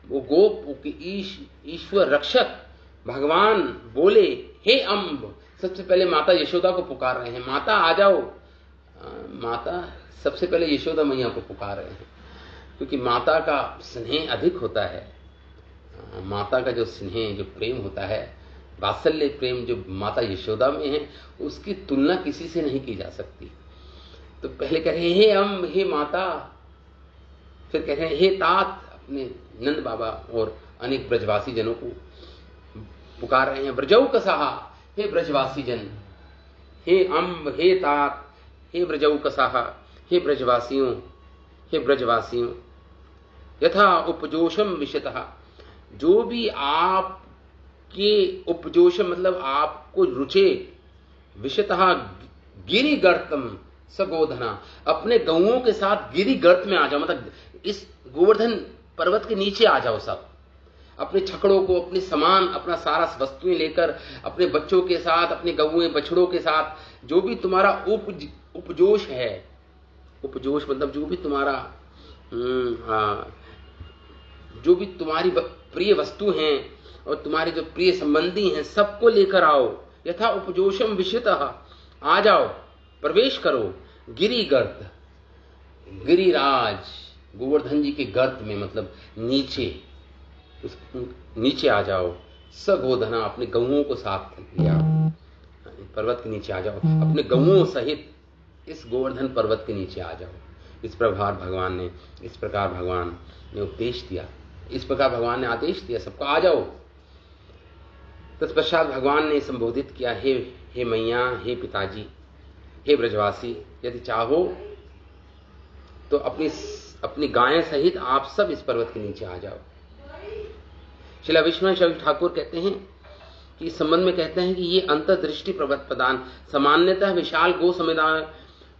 वो गोप ईश्वर रक्षक भगवान बोले, हे अम्ब, सबसे पहले माता यशोदा को पुकार रहे हैं, माता आ जाओ। माता सबसे पहले यशोदा मैया को पुकार रहे हैं, क्योंकि माता का स्नेह अधिक होता है। माता का जो स्नेह, जो प्रेम होता है, वात्सल्य प्रेम जो माता यशोदा में है, उसकी तुलना किसी से नहीं की जा सकती। तो पहले कह रहे हैं हे अम्ब, हे माता, फिर कह रहे हैं हे तात, अपने नंद बाबा और अनेक ब्रजवासी जनों को पुकार रहे हैं। ब्रजौकसः, हे ब्रजवासी जन, हे अम्ब, हे तात, हे ब्रजौकसः, हे ब्रजवासियों, यथा उपजोषम विशतः, जो भी आपके उपजोषम मतलब आपको रुचे, विशतः गिरिगर्तम, सगोधना, अपने गौओं के साथ गिरी गर्त में आ जाओ, मतलब इस गोवर्धन पर्वत के नीचे आ जाओ सब, अपने छकड़ों को, अपने सामान, अपना सारा वस्तुएं लेकर, अपने बच्चों के साथ, अपने गौएं बछड़ों के साथ, जो भी तुम्हारा उपजोश है, उपजोश मतलब जो भी तुम्हारा जो भी तुम्हारी प्रिय वस्तु हैं और तुम्हारे जो प्रिय संबंधी हैं, सबको लेकर आओ। यथा उपजोशम विश्वतः, आ जाओ, प्रवेश करो गिरिगर्त, गिरिराज गोवर्धन जी के गर्त में, मतलब नीचे आ जाओ। सगोधना, अपने गऊओं को साथ लिया, पर्वत के नीचे आ जाओ, अपने गऊओं सहित इस गोवर्धन पर्वत के नीचे आ जाओ। इस प्रकार भगवान ने उपदेश दिया, इस प्रकार भगवान ने आदेश दिया, सबको आ जाओ। तत्पश्चात भगवान ने संबोधित किया, हे मैया, हे पिताजी, हे ब्रजवासी, यदि चाहो तो अपनी गायें सहित आप सब इस पर्वत के नीचे आ जाओ। श्रील विश्वनाथ चक्रवर्ती ठाकुर कहते हैं कि इस संबंध में कहते हैं कि ये अंतर्दृष्टि प्रदान, सामान्यतः विशाल गो समुदाय।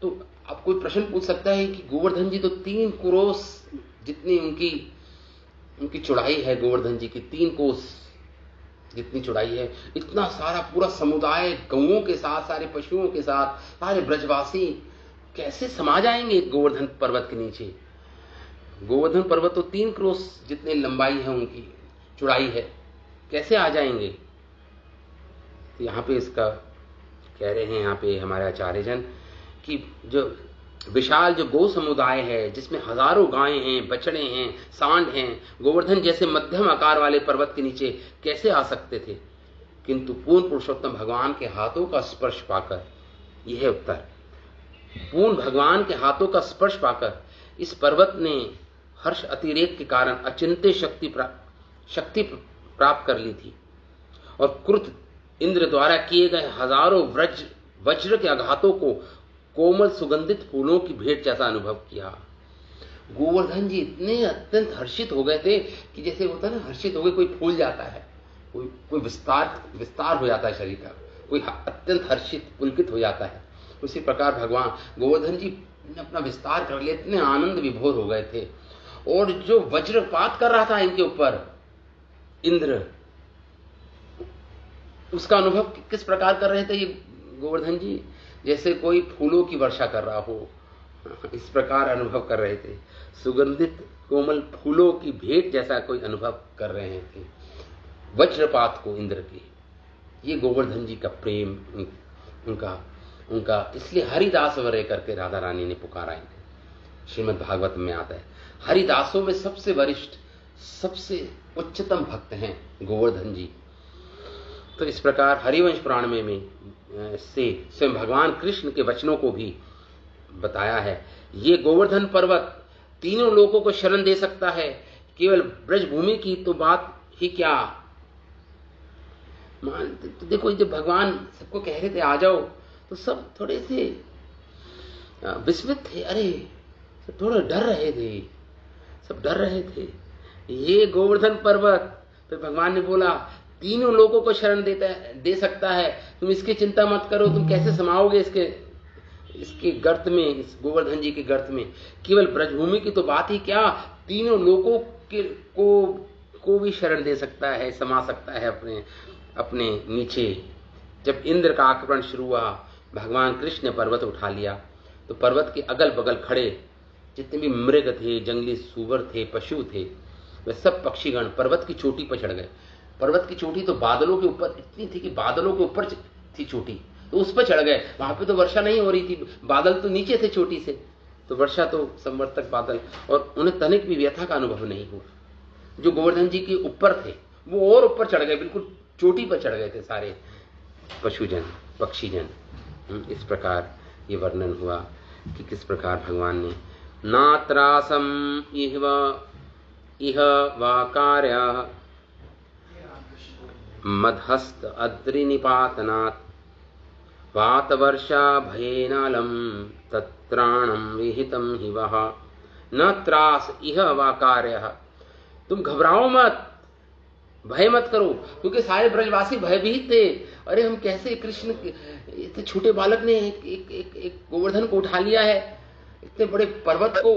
तो आप कोई प्रश्न पूछ सकता है कि गोवर्धन जी तो 3 कोस जितनी उनकी चौड़ाई है, गोवर्धन जी की 3 कोस जितनी चौड़ाई है, इतना सारा पूरा समुदाय गौओं के साथ, सारे पशुओं के साथ, सारे ब्रजवासी कैसे समा जाएंगे गोवर्धन पर्वत के नीचे? गोवर्धन पर्वत तो 3 कोस जितनी लंबाई है, उनकी चौड़ाई है, कैसे आ जाएंगे? तो यहाँ पे इसका कह रहे हैं, यहाँ पे हमारे आचार्य जन, कि जो विशाल जो गौ समुदाय है, जिसमें हजारों गायें हैं, बछड़े हैं, सांड हैं, गोवर्धन जैसे मध्यम आकार वाले पर्वत के नीचे कैसे आ सकते थे? किंतु पूर्ण पुरुषोत्तम भगवान के हाथों का स्पर्श पाकर, यह है उत्तर, पूर्ण भगवान के हाथों का स्पर्श पाकर इस पर्वत ने हर्ष अतिरेक के कारण अचिंत्य शक्ति प्राप्त कर ली थी, और क्रुद्ध इंद्र द्वारा किए गए हजारों वज्र के आघातों को कोमल सुगंधित फूलों की भेंट जैसा अनुभव किया। गोवर्धन जी इतने अत्यंत हर्षित हो गए थे कि जैसे होता है ना, हर्षित हो गए कोई फूल जाता है, कोई विस्तार हो जाता है शरीर का, कोई अत्यंत हर्षित पुलकित हो जाता है। उसी प्रकार भगवान गोवर्धन जी ने अपना विस्तार कर लिया, इतने आनंद विभोर हो गए थे। और जो वज्रपात कर रहा था इनके ऊपर इंद्र, उसका अनुभव किस प्रकार कर रहे थे ये गोवर्धन जी? जैसे कोई फूलों की वर्षा कर रहा हो, इस प्रकार अनुभव कर रहे थे। सुगंधित कोमल फूलों की भेंट जैसा कोई अनुभव कर रहे थे वज्रपात को इंद्र की। ये गोवर्धन जी का प्रेम, उनका इसलिए हरिदास वरे करके राधा रानी ने पुकारा इन्हें। श्रीमद् भागवत में आता है, हरिदासों में सबसे वरिष्ठ, सबसे उच्चतम भक्त हैं गोवर्धन जी। तो इस प्रकार हरिवंश पुराण में से स्वयं भगवान कृष्ण के वचनों को भी बताया है। ये गोवर्धन पर्वत तीनों लोगों को शरण दे सकता है, केवल ब्रजभूमि की तो बात ही क्या। तो देखो, जब भगवान सबको कह रहे थे आ जाओ, तो सब थोड़े से विस्मित थे, अरे सब थोड़ा डर रहे थे, सब डर रहे थे। ये गोवर्धन पर्वत, फिर भगवान ने बोला तीनों लोगों को शरण दे सकता है, तुम इसकी चिंता मत करो, तुम कैसे समाओगे इसके गर्त में, इस गोवर्धन जी के गर्त में। केवल ब्रजभूमि की तो बात ही क्या, तीनों लोगों को भी शरण दे सकता है, समा सकता है अपने नीचे। जब इंद्र का आक्रमण शुरू हुआ, भगवान कृष्ण ने पर्वत उठा लिया, तो पर्वत के अगल बगल खड़े जितने भी मृग थे, जंगली सूअर थे, पशु थे, वे सब पक्षीगण पर्वत की चोटी पर चढ़ गए। पर्वत की चोटी तो बादलों के ऊपर इतनी थी कि बादलों के ऊपर थी चोटी, तो उस पर चढ़ गए। वहां पे तो वर्षा नहीं हो रही थी, बादल तो नीचे थे चोटी से, तो वर्षा तो संवर्तक बादल, और उन्हें तनिक भी व्यथा का अनुभव नहीं हुआ। जो गोवर्धन जी के ऊपर थे वो और ऊपर चढ़ गए, बिल्कुल चोटी पर चढ़ गए थे सारे पशुजन, पक्षीजन। इस प्रकार ये वर्णन हुआ कि किस प्रकार भगवान ने नात्रासम इह वा कार्य मदहस्त अद्रि निपातनात् वातवर्षा भयेनालम तत्राणम विहितम हि वह न त्रास इह वा कार्य। तुम घबराओ मत, भय मत करो, क्योंकि सारे ब्रजवासी भयभीत थे। अरे हम कैसे, कृष्ण इतने छोटे बालक ने एक गोवर्धन को उठा लिया है, इतने बड़े पर्वत को,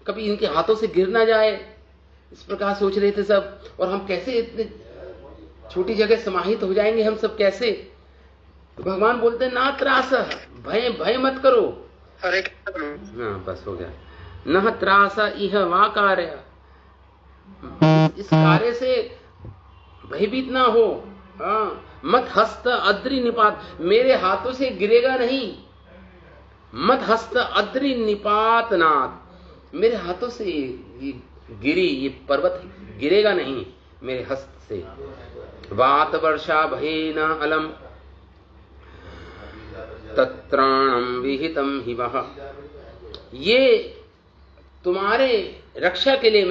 कभी इनके हाथों से गिर ना जाए, इस प्रकार सोच रहे थे सब। और हम कैसे इतने छोटी जगह समाहित हो जाएंगे, हम सब कैसे। तो भगवान बोलते हैं ना त्रास, भय मत करो। हाँ बस हो गया। न त्रास इह वा कार्य, इस कार्य से भयभीत ना हो। हाँ, मत हस्त अद्रि निपात, मेरे हाथों से गिरेगा नहीं। मत हस्त अद्रि निपात नाथ, मेरे हाथों से ये गिरी, ये पर्वत गिरेगा नहीं मेरे हस्त से। वात वर्षा भये न अलम तत्राणम विहितम हि वह, ये तुम्हारे रक्षा के लिए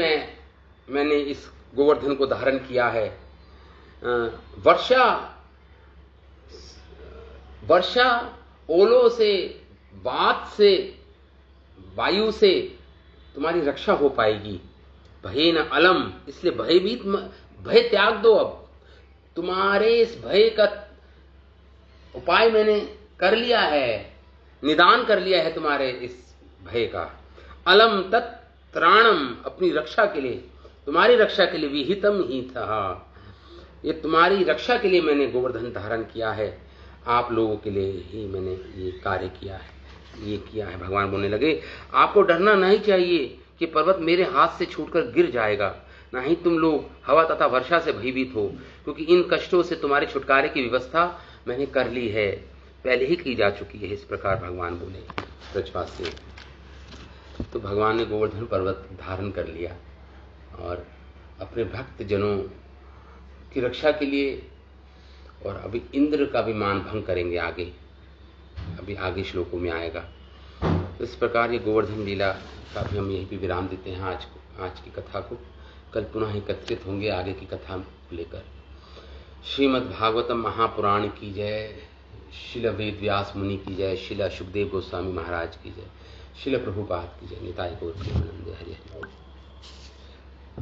मैंने इस गोवर्धन को धारण किया है। वर्षा ओलों से, वात से, वायु से तुम्हारी रक्षा हो पाएगी। भय न अलम, इसलिए भय त्याग दो। अब तुम्हारे इस भय का उपाय मैंने कर लिया है, निदान कर लिया है तुम्हारे इस भय का। अलम तत्राणम, अपनी रक्षा के लिए, तुम्हारी रक्षा के लिए, विहितम ही था, ये तुम्हारी रक्षा के लिए मैंने गोवर्धन धारण किया है। आप लोगों के लिए ही मैंने ये कार्य किया है, ये किया है। भगवान बोलने लगे आपको डरना नहीं चाहिए कि पर्वत मेरे हाथ से छूटकर गिर जाएगा, ना ही तुम लोग हवा तथा वर्षा से भयभीत हो, क्योंकि इन कष्टों से तुम्हारे छुटकारे की व्यवस्था मैंने कर ली है, पहले ही की जा चुकी है। इस प्रकार भगवान बोले ब्रजवासी। तो भगवान ने गोवर्धन पर्वत धारण कर लिया और अपने भक्त जनों की रक्षा के लिए, और अभी इंद्र का भी मान भंग करेंगे आगे, अभी आगे श्लोकों में आएगा। तो इस प्रकार ये गोवर्धन लीला का भी हम यहीं पे विराम देते हैं आज की कथा को। कल पुनः एकत्रित होंगे आगे की कथा लेकर। श्रीमद् भागवतम महापुराण की जय, शिल वेद व्यास मुनि की जय, शिला सुखदेव गोस्वामी महाराज की जय, शिल प्रभुपाद की जय। निताय गौर प्रेमानंद। हरि हरि।